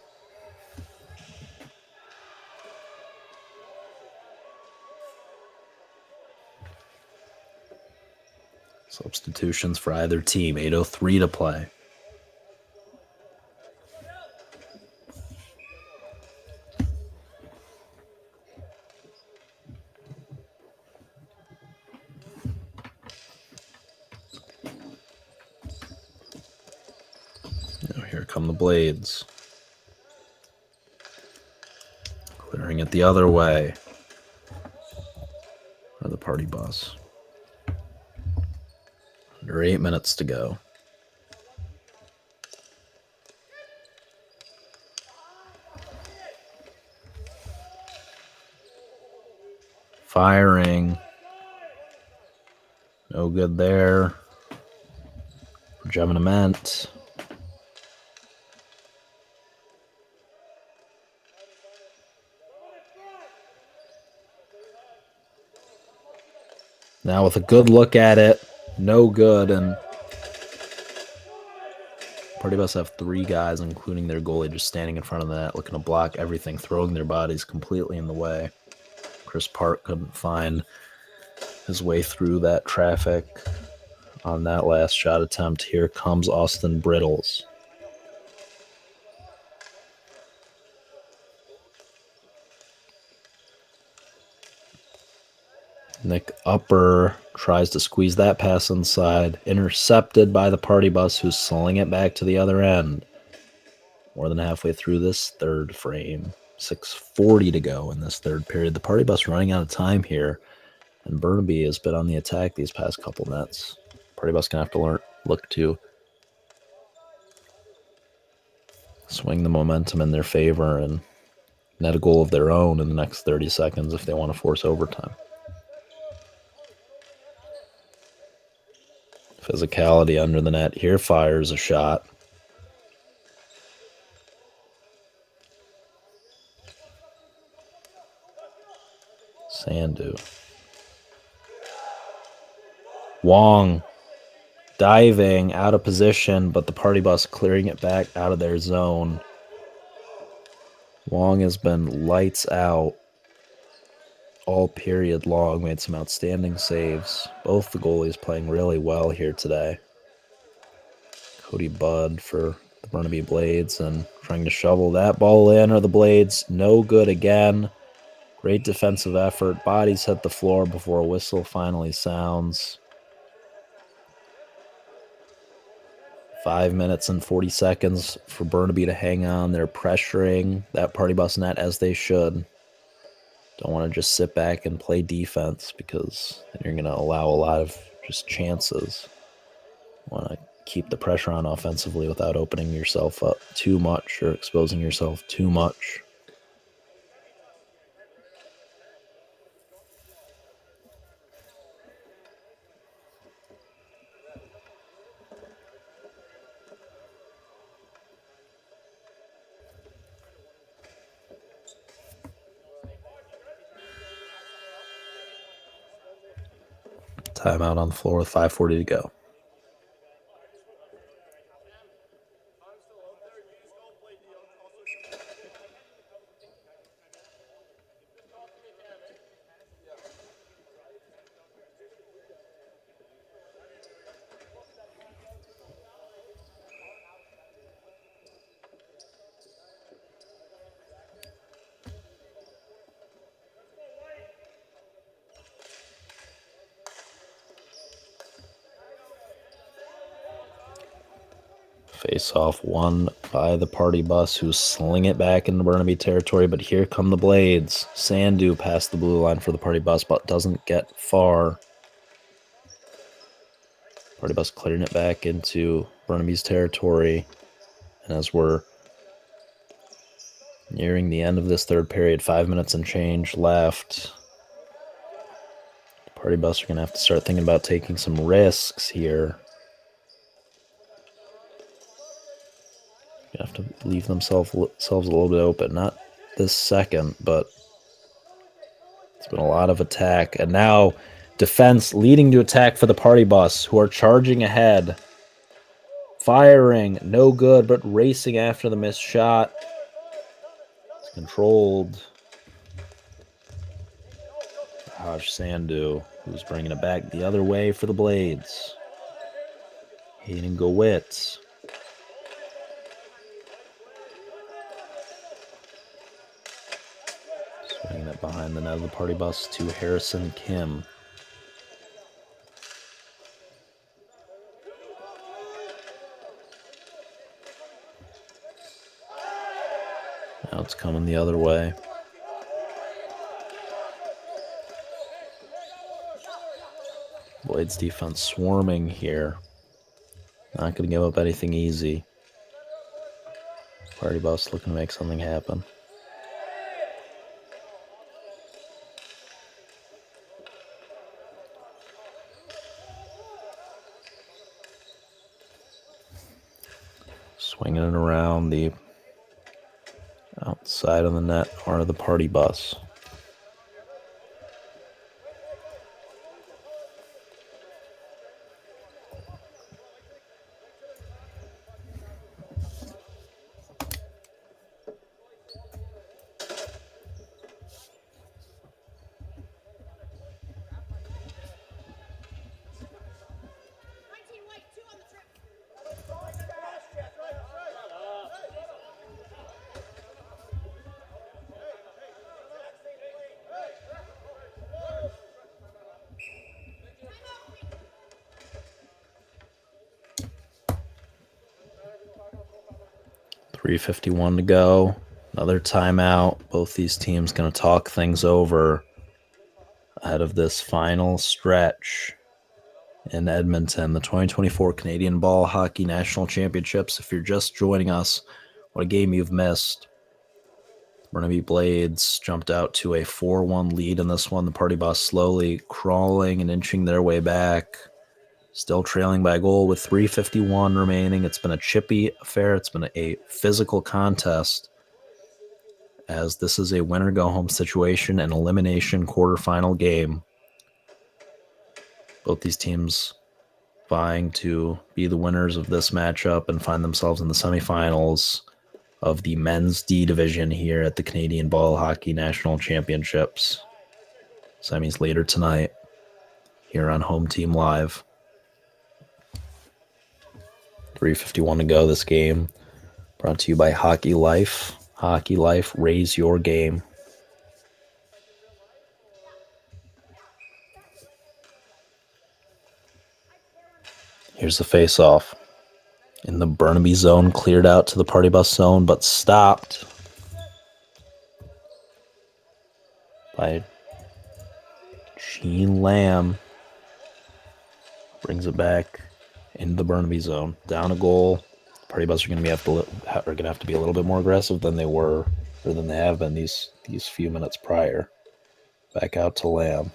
Substitutions for either team. 8:03 to play. Now here come the Blades. Clearing it the other way. Or the party bus. Under 8 minutes to go. Firing. No good there. Gemini. Now with a good look at it, no good, and Party Bus have 3 guys, including their goalie, just standing in front of the net, looking to block everything, throwing their bodies completely in the way. Chris Park couldn't find his way through that traffic on that last shot attempt. Here comes Austin Brittles. Nick Upper tries to squeeze that pass inside. Intercepted by the party bus, who's slinging it back to the other end. More than halfway through this third frame. 6:40 to go in this third period. The party bus running out of time here. And Burnaby has been on the attack these past couple nets. Party bus going to have to look to swing the momentum in their favor and net a goal of their own in the next 30 seconds if they want to force overtime. Physicality under the net. Here fires a shot. Sandu. Wong diving out of position, but the party bus clearing it back out of their zone. Wong has been lights out all period long, made some outstanding saves. Both the goalies playing really well here today. Cody Budd for the Burnaby Blades and trying to shovel that ball in, or the Blades no good again. Great defensive effort. Bodies hit the floor before a whistle finally sounds. 5 minutes and 40 seconds for Burnaby to hang on. They're pressuring that party bus net as they should. Don't want to just sit back and play defense because then you're going to allow a lot of just chances. Want to keep the pressure on offensively without opening yourself up too much or exposing yourself too much. Timeout on the floor with 5:40 to go. Face-off won by the party bus, who sling it back into Burnaby territory, but here come the Blades. Sandu past the blue line for the party bus, but doesn't get far. Party bus clearing it back into Burnaby's territory. And as we're nearing the end of this third period, 5 minutes and change left, the party bus are going to have to start thinking about taking some risks here. You have to leave themselves a little bit open. Not this second, but It's been a lot of attack. And now defense leading to attack for the party bus, who are charging ahead. Firing, no good, but racing after the missed shot. It's controlled. Raj Sandhu, who's bringing it back the other way for the Blades. Hayden Gowitz. Swinging it behind the net of the party bus to Harrison Kim. Now it's coming the other way. Blades defense swarming here. Not going to give up anything easy. Party bus looking to make something happen. Swinging it around the outside of the net are the party bus. .351 to go. Another timeout. Both these teams going to talk things over ahead of this final stretch in Edmonton, the 2024 Canadian Ball Hockey National Championships. If you're just joining us, what a game you've missed. Burnaby Blades jumped out to a 4-1 lead in this one. The party bus slowly crawling and inching their way back. Still trailing by a goal with 3:51 remaining. It's been a chippy affair. It's been a physical contest, as this is a winner-go-home situation, an elimination quarterfinal game. Both these teams vying to be the winners of this matchup and find themselves in the semifinals of the men's D division here at the Canadian Ball Hockey National Championships. Semis later tonight here on Home Team Live. 3:51 to go this game. Brought to you by Hockey Life. Hockey Life, raise your game. Here's the face-off. In the Burnaby zone, cleared out to the party bus zone, but stopped by Gene Lamb. Brings it back into the Burnaby zone. Down a goal. Party bus are going to have to be a little bit more aggressive than they were, or than they have been these few minutes prior. Back out to Lamb.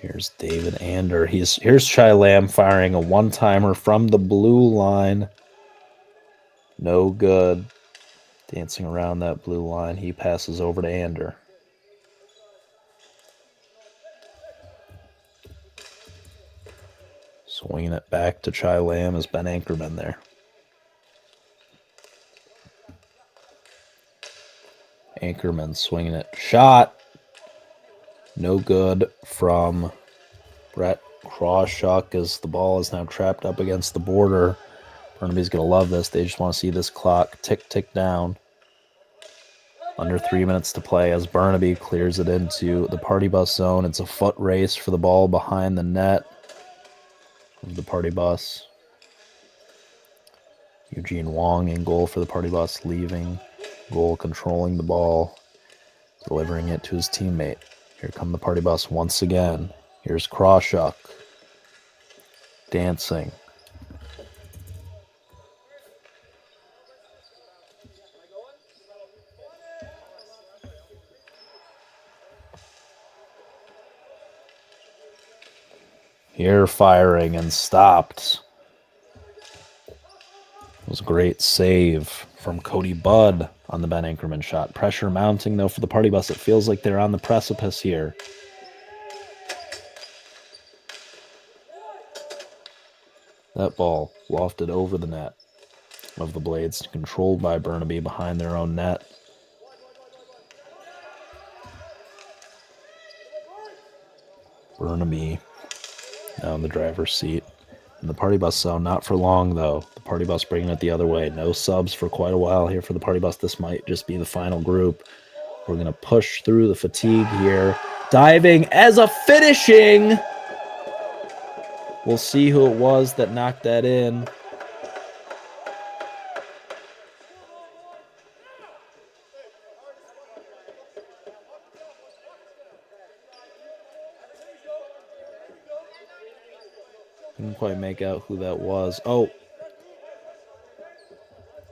Here's David Ander. Here's Chai Lamb firing a one-timer from the blue line. No good. Dancing around that blue line. He passes over to Ander. Swinging it back to Chai Lamb is Ben Anchorman there. Anchorman swinging it. Shot. No good from Brett Krawchuk, as the ball is now trapped up against the border. Burnaby's going to love this. They just want to see this clock tick down. Under 3 minutes to play as Burnaby clears it into the party bus zone. It's a foot race for the ball behind the net of the party bus. Eugene Wong in goal for the party bus, leaving goal, controlling the ball, delivering it to his teammate. Here come the party bus once again. Here's Krawchuk dancing. Here firing and stopped. It was a great save from Cody Budd on the Ben Anchorman shot. Pressure mounting, though, for the Party Bus. It feels like they're on the precipice here. That ball lofted over the net of the Blades, controlled by Burnaby behind their own net. Burnaby now in the driver's seat. And the Party Bus zone, not for long, though. The Party Bus bringing it the other way. No subs for quite a while here for the Party Bus. This might just be the final group. We're going to push through the fatigue here. Diving as a finishing. We'll see who it was that knocked that in. Couldn't quite make out who that was. Oh,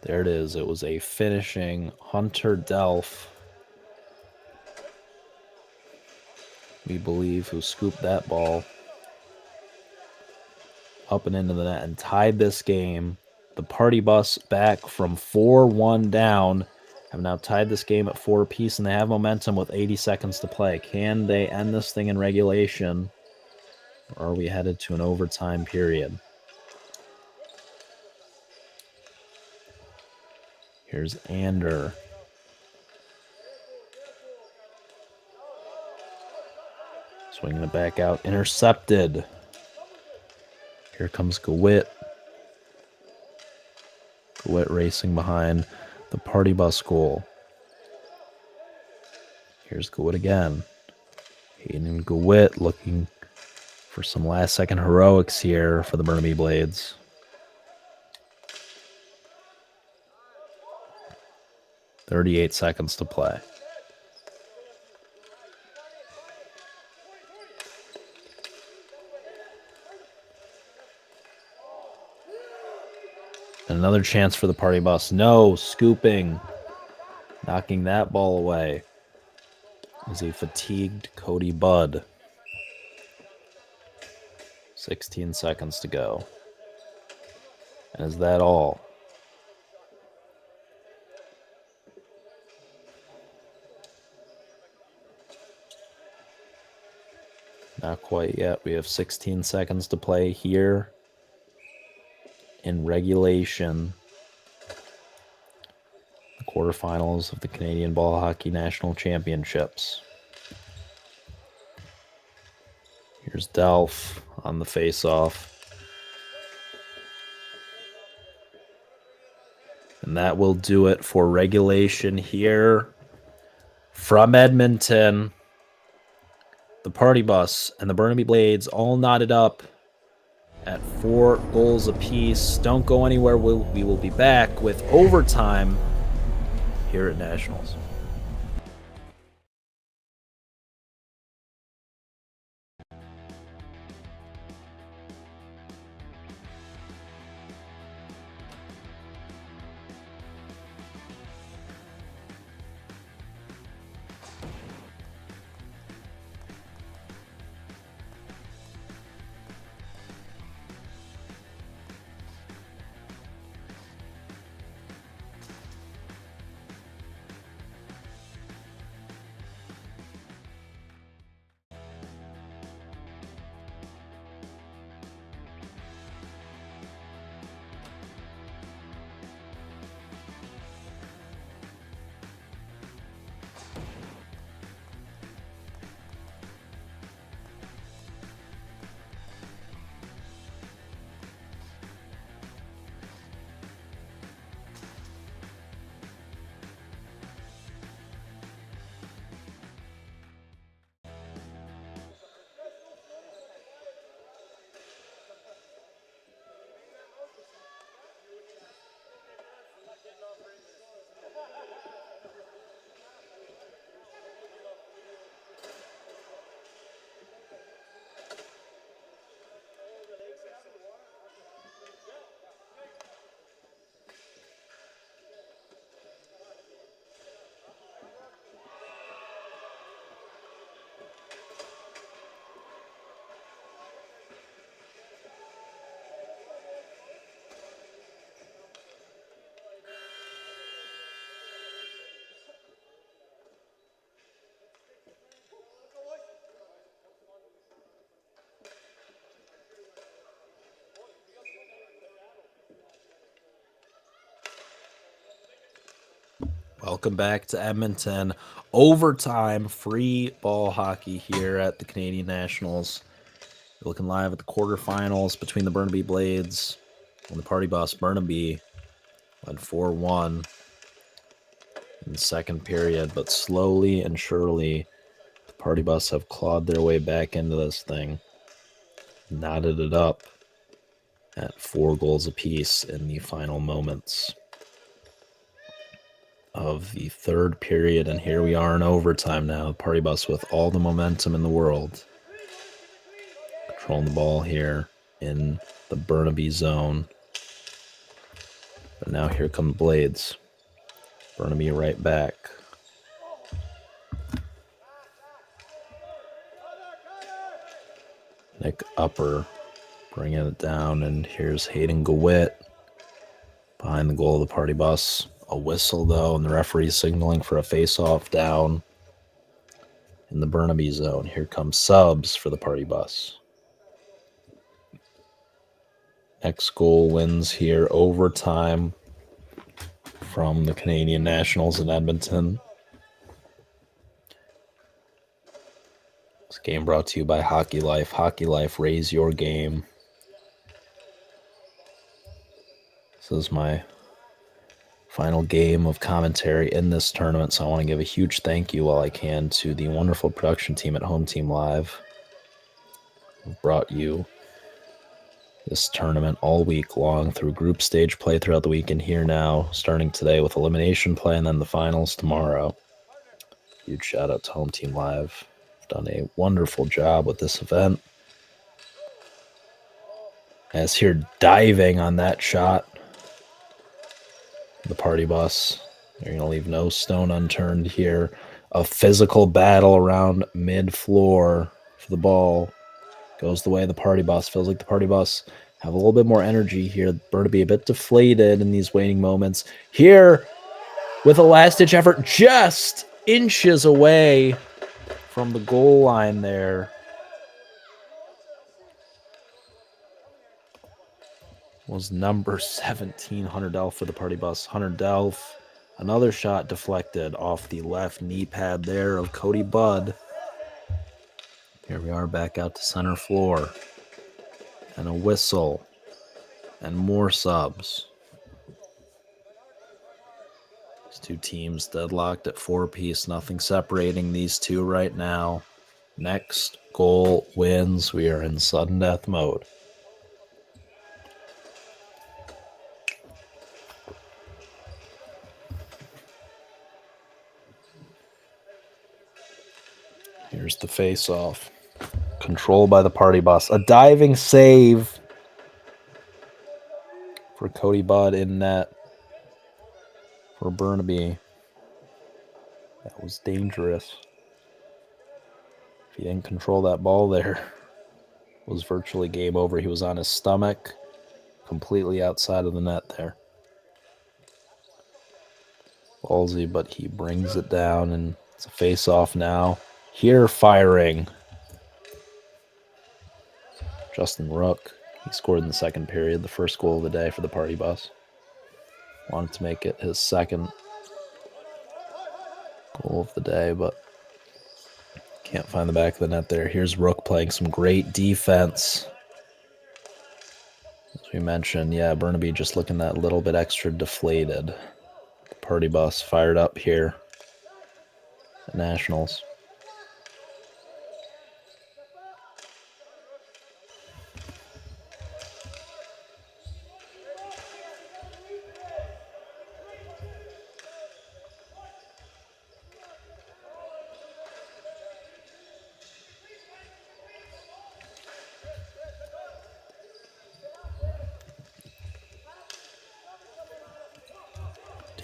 there it is. It was a finishing Hunter Delph, we believe, who scooped that ball up and into the net and tied this game. The Party Bus, back from 4-1 down, have now tied this game at 4 apiece, and they have momentum with 80 seconds to play. Can they end this thing in regulation, or are we headed to an overtime period? Here's Ander. Swinging it back out. Intercepted. Here comes Gawit. Gawit racing behind the Party Bus goal. Here's Gawit again. Hayden Gawit looking for some last-second heroics here for the Burnaby Blades. .38 seconds to play. Another chance for the Party Bus. No, scooping. Knocking that ball away is a fatigued Cody Budd. 16 seconds to go. And is that all? Not quite yet. We have 16 seconds to play here in regulation. The quarterfinals of the Canadian Ball Hockey National Championships. Here's Delph on the face-off. And that will do it for regulation here from Edmonton. The Party Bus and the Burnaby Blades all knotted up at 4 goals apiece. Don't go anywhere. We will be back with overtime here at Nationals. Welcome back to Edmonton. Overtime free ball hockey here at the Canadian Nationals. You're looking live at the quarterfinals between the Burnaby Blades and the Party Bus. Burnaby led 4-1 in the second period, but slowly and surely the Party Bus have clawed their way back into this thing. Knotted it up at 4 goals apiece in the final moments of the third period, and here we are in overtime now. Party Bus with all the momentum in the world, controlling the ball here in the Burnaby zone. But now here come Blades. Burnaby right back. Nick Upper bringing it down, and here's Hayden Gawitt behind the goal of the Party Bus. A whistle, though, and the referee signaling for a face-off down in the Burnaby zone. Here comes subs for the Party Bus. Next goal wins here overtime from the Canadian Nationals in Edmonton. This game brought to you by Hockey Life. Hockey Life, raise your game. This is my final game of commentary in this tournament, so I want to give a huge thank you while I can to the wonderful production team at Home Team Live who brought you this tournament all week long through group stage play throughout the week, and here now, starting today with elimination play and then the finals tomorrow. Huge shout out to Home Team Live. Done a wonderful job with this event. As here diving on that shot, the Party Bus. They're going to leave no stone unturned here. A physical battle around mid-floor for the ball. Goes the way of the Party Bus. Feels like the Party Bus have a little bit more energy here. Burnaby a bit deflated in these waning moments. Here, with a last-ditch effort, just inches away from the goal line there, was number 17, Hunter Delph for the Party Bus. Hunter Delph, another shot deflected off the left knee pad there of Cody Budd. Here we are back out to center floor. And a whistle. And more subs. These two teams deadlocked at 4 apiece. Nothing separating these two right now. Next goal wins. We are in sudden death mode. Here's the face-off. Controlled by the Party Bus. A diving save for Cody Budd in net for Burnaby. That was dangerous. If he didn't control that ball there, it was virtually game over. He was on his stomach, completely outside of the net there. Ballsy, but he brings it down, and it's a face-off now. Here firing. Justin Rook. He scored in the second period, the first goal of the day for the Party Bus. Wanted to make it his second goal of the day, but can't find the back of the net there. Here's Rook playing some great defense. As we mentioned, yeah, Burnaby just looking that little bit extra deflated. The Party Bus fired up here at Nationals.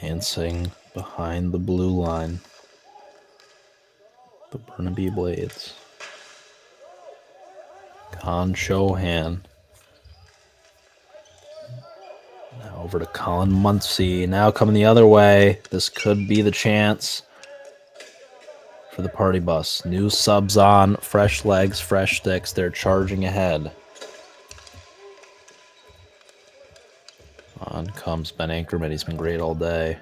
Dancing behind the blue line. The Burnaby Blades. Con Chohan. Now over to Colin Muncie. Now coming the other way. This could be the chance for the Party Bus. New subs on. Fresh legs, fresh sticks. They're charging ahead. On comes Ben Ankerman. He's been great all day.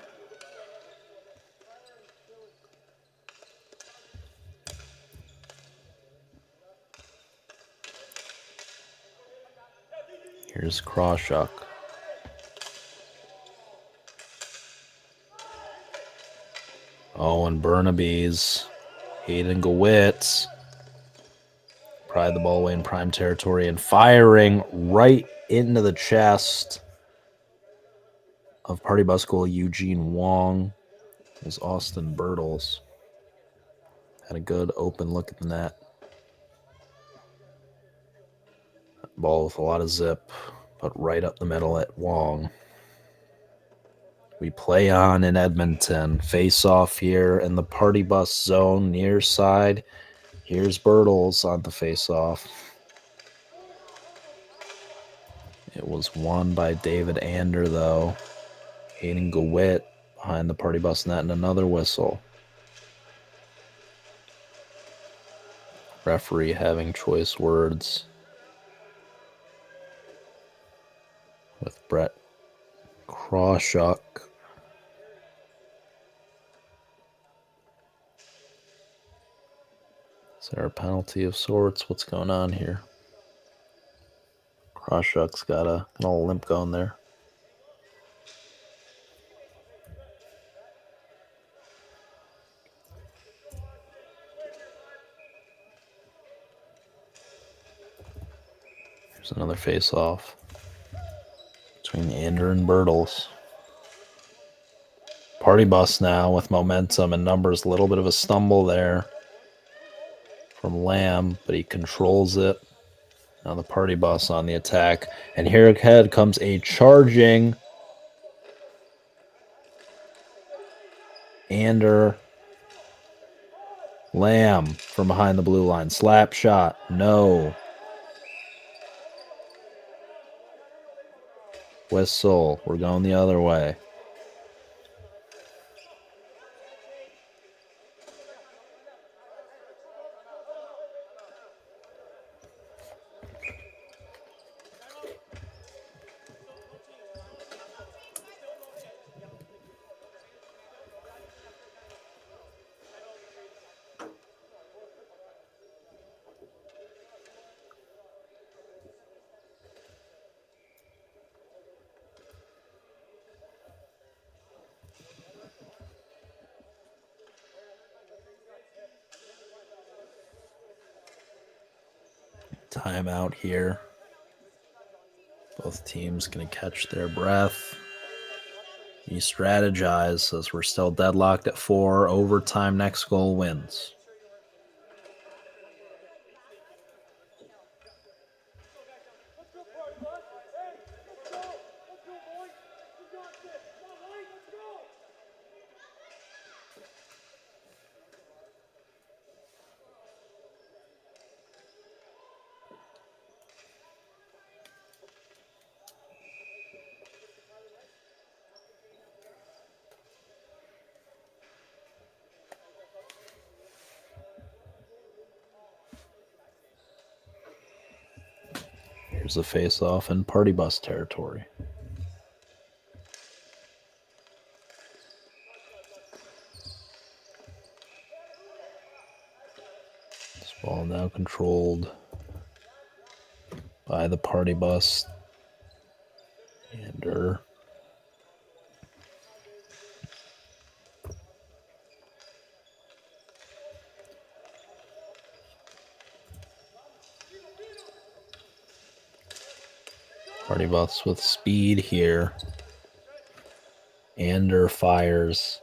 Here's Krawchuk. Oh, and Burnaby's Hayden Gowitz. Pried the ball away in prime territory and firing right into the chest of Party Bus goal Eugene Wong. It was Austin Bertles. Had a good open look at the net. Ball with a lot of zip, but right up the middle at Wong. We play on in Edmonton. Face off here in the Party Bus zone near side. Here's Bertles on the face off. It was won by David Ander, though. Hayden Gowit behind the Party Bus net and another whistle. Referee having choice words with Brett Krawchuk. Is there a penalty of sorts? What's going on here? Krawchuk's got a little limp going there. Here's another face-off between Ander and Bertles. Party Bus now with momentum and numbers. A little bit of a stumble there from Lamb, but he controls it. Now the Party Bus on the attack. And here ahead comes a charging Ander. Lamb from behind the blue line. Slap shot. No. Whistle. We're going the other way. Timeout here. Both teams going to catch their breath. You strategize as we're still deadlocked at 4. Overtime, next goal wins. Here's a face-off in Party Bus territory. This ball now controlled by the Party Bus. Ander. Party Bus with speed here. Ander fires.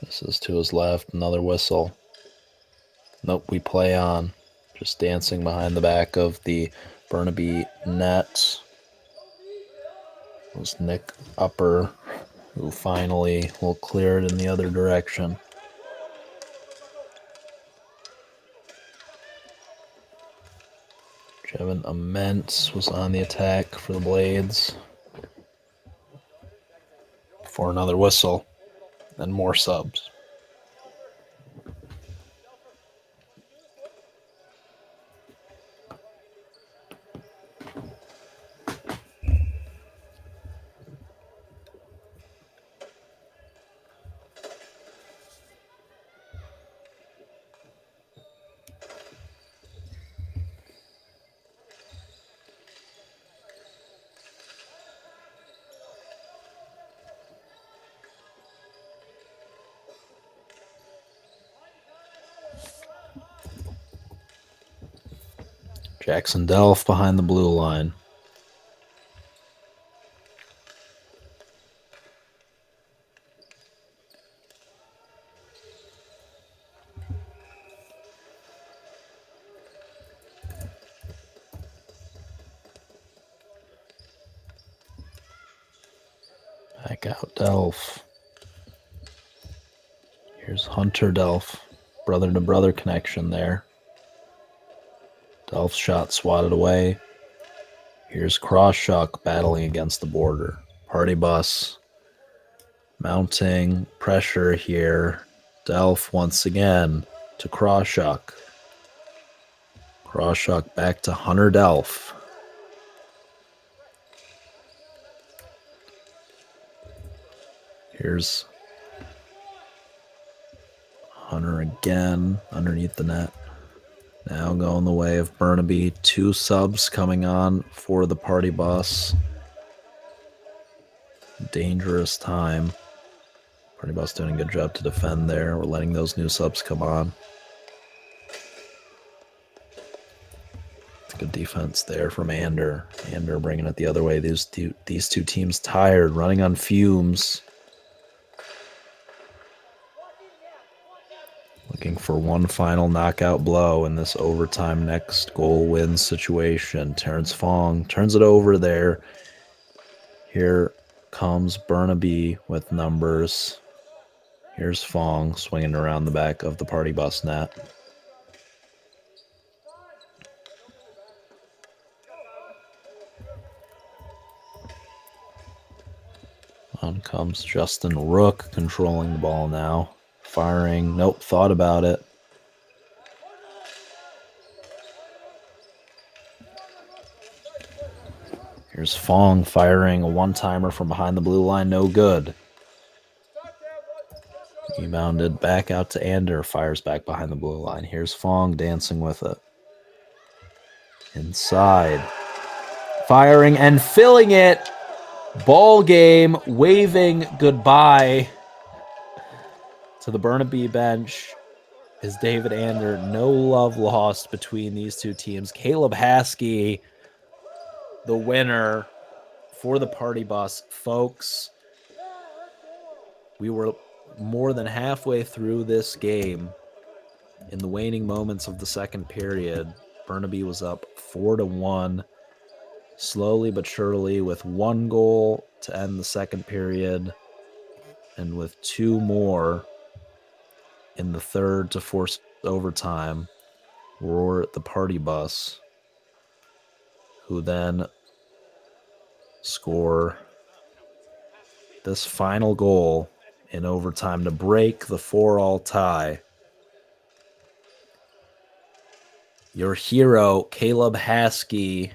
This is to his left. Another whistle. Nope, we play on. Just dancing behind the back of the Burnaby net was Nick Upper, who finally will clear it in the other direction. Jevin Immense was on the attack for the Blades. For another whistle and more subs. Jackson Delph behind the blue line. Back out Delph. Here's Hunter Delph. Brother-to-brother connection there. Delph's shot swatted away. Here's Crossshuck battling against the border. Party bus mounting pressure here. Delph once again to Crossshuck. Crossshuck back to Hunter Delph. Here's Hunter again underneath the net. Now going the way of Burnaby. 2 subs coming on for the party bus. Dangerous time. Party bus doing a good job to defend there. We're letting those new subs come on. Good defense there from Ander. Ander bringing it the other way. These two teams tired, running on fumes. Looking for one final knockout blow in this overtime next goal win situation. Terrence Fong turns it over there. Here comes Burnaby with numbers. Here's Fong swinging around the back of the party bus net. On comes Justin Rook controlling the ball now. Firing. Nope, thought about it. Here's Fong firing a one-timer from behind the blue line. No good. Rebounded back out to Ander. Fires back behind the blue line. Here's Fong dancing with it. Inside. Firing and filling it. Ball game. Waving goodbye to the Burnaby bench is David Ander. No love lost between these two teams. Caleb Haskey, the winner for the party bus. Folks, we were more than halfway through this game. In the waning moments of the second period, Burnaby was up 4-1. Slowly but surely, with 1 goal to end the second period, and with 2 more in the third to force overtime, were the party bus, who then score this final goal in overtime to break the 4-all tie. Your hero, Caleb Haskey,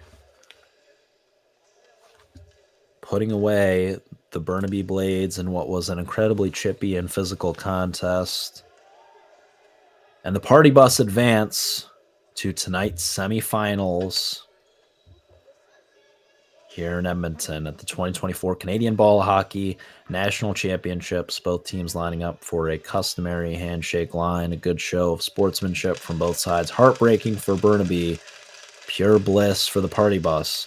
putting away the Burnaby Blades in what was an incredibly chippy and physical contest. And the party bus advance to tonight's semifinals here in Edmonton at the 2024 Canadian Ball Hockey National Championships. Both teams lining up for a customary handshake line. A good show of sportsmanship from both sides. Heartbreaking for Burnaby. Pure bliss for the party bus.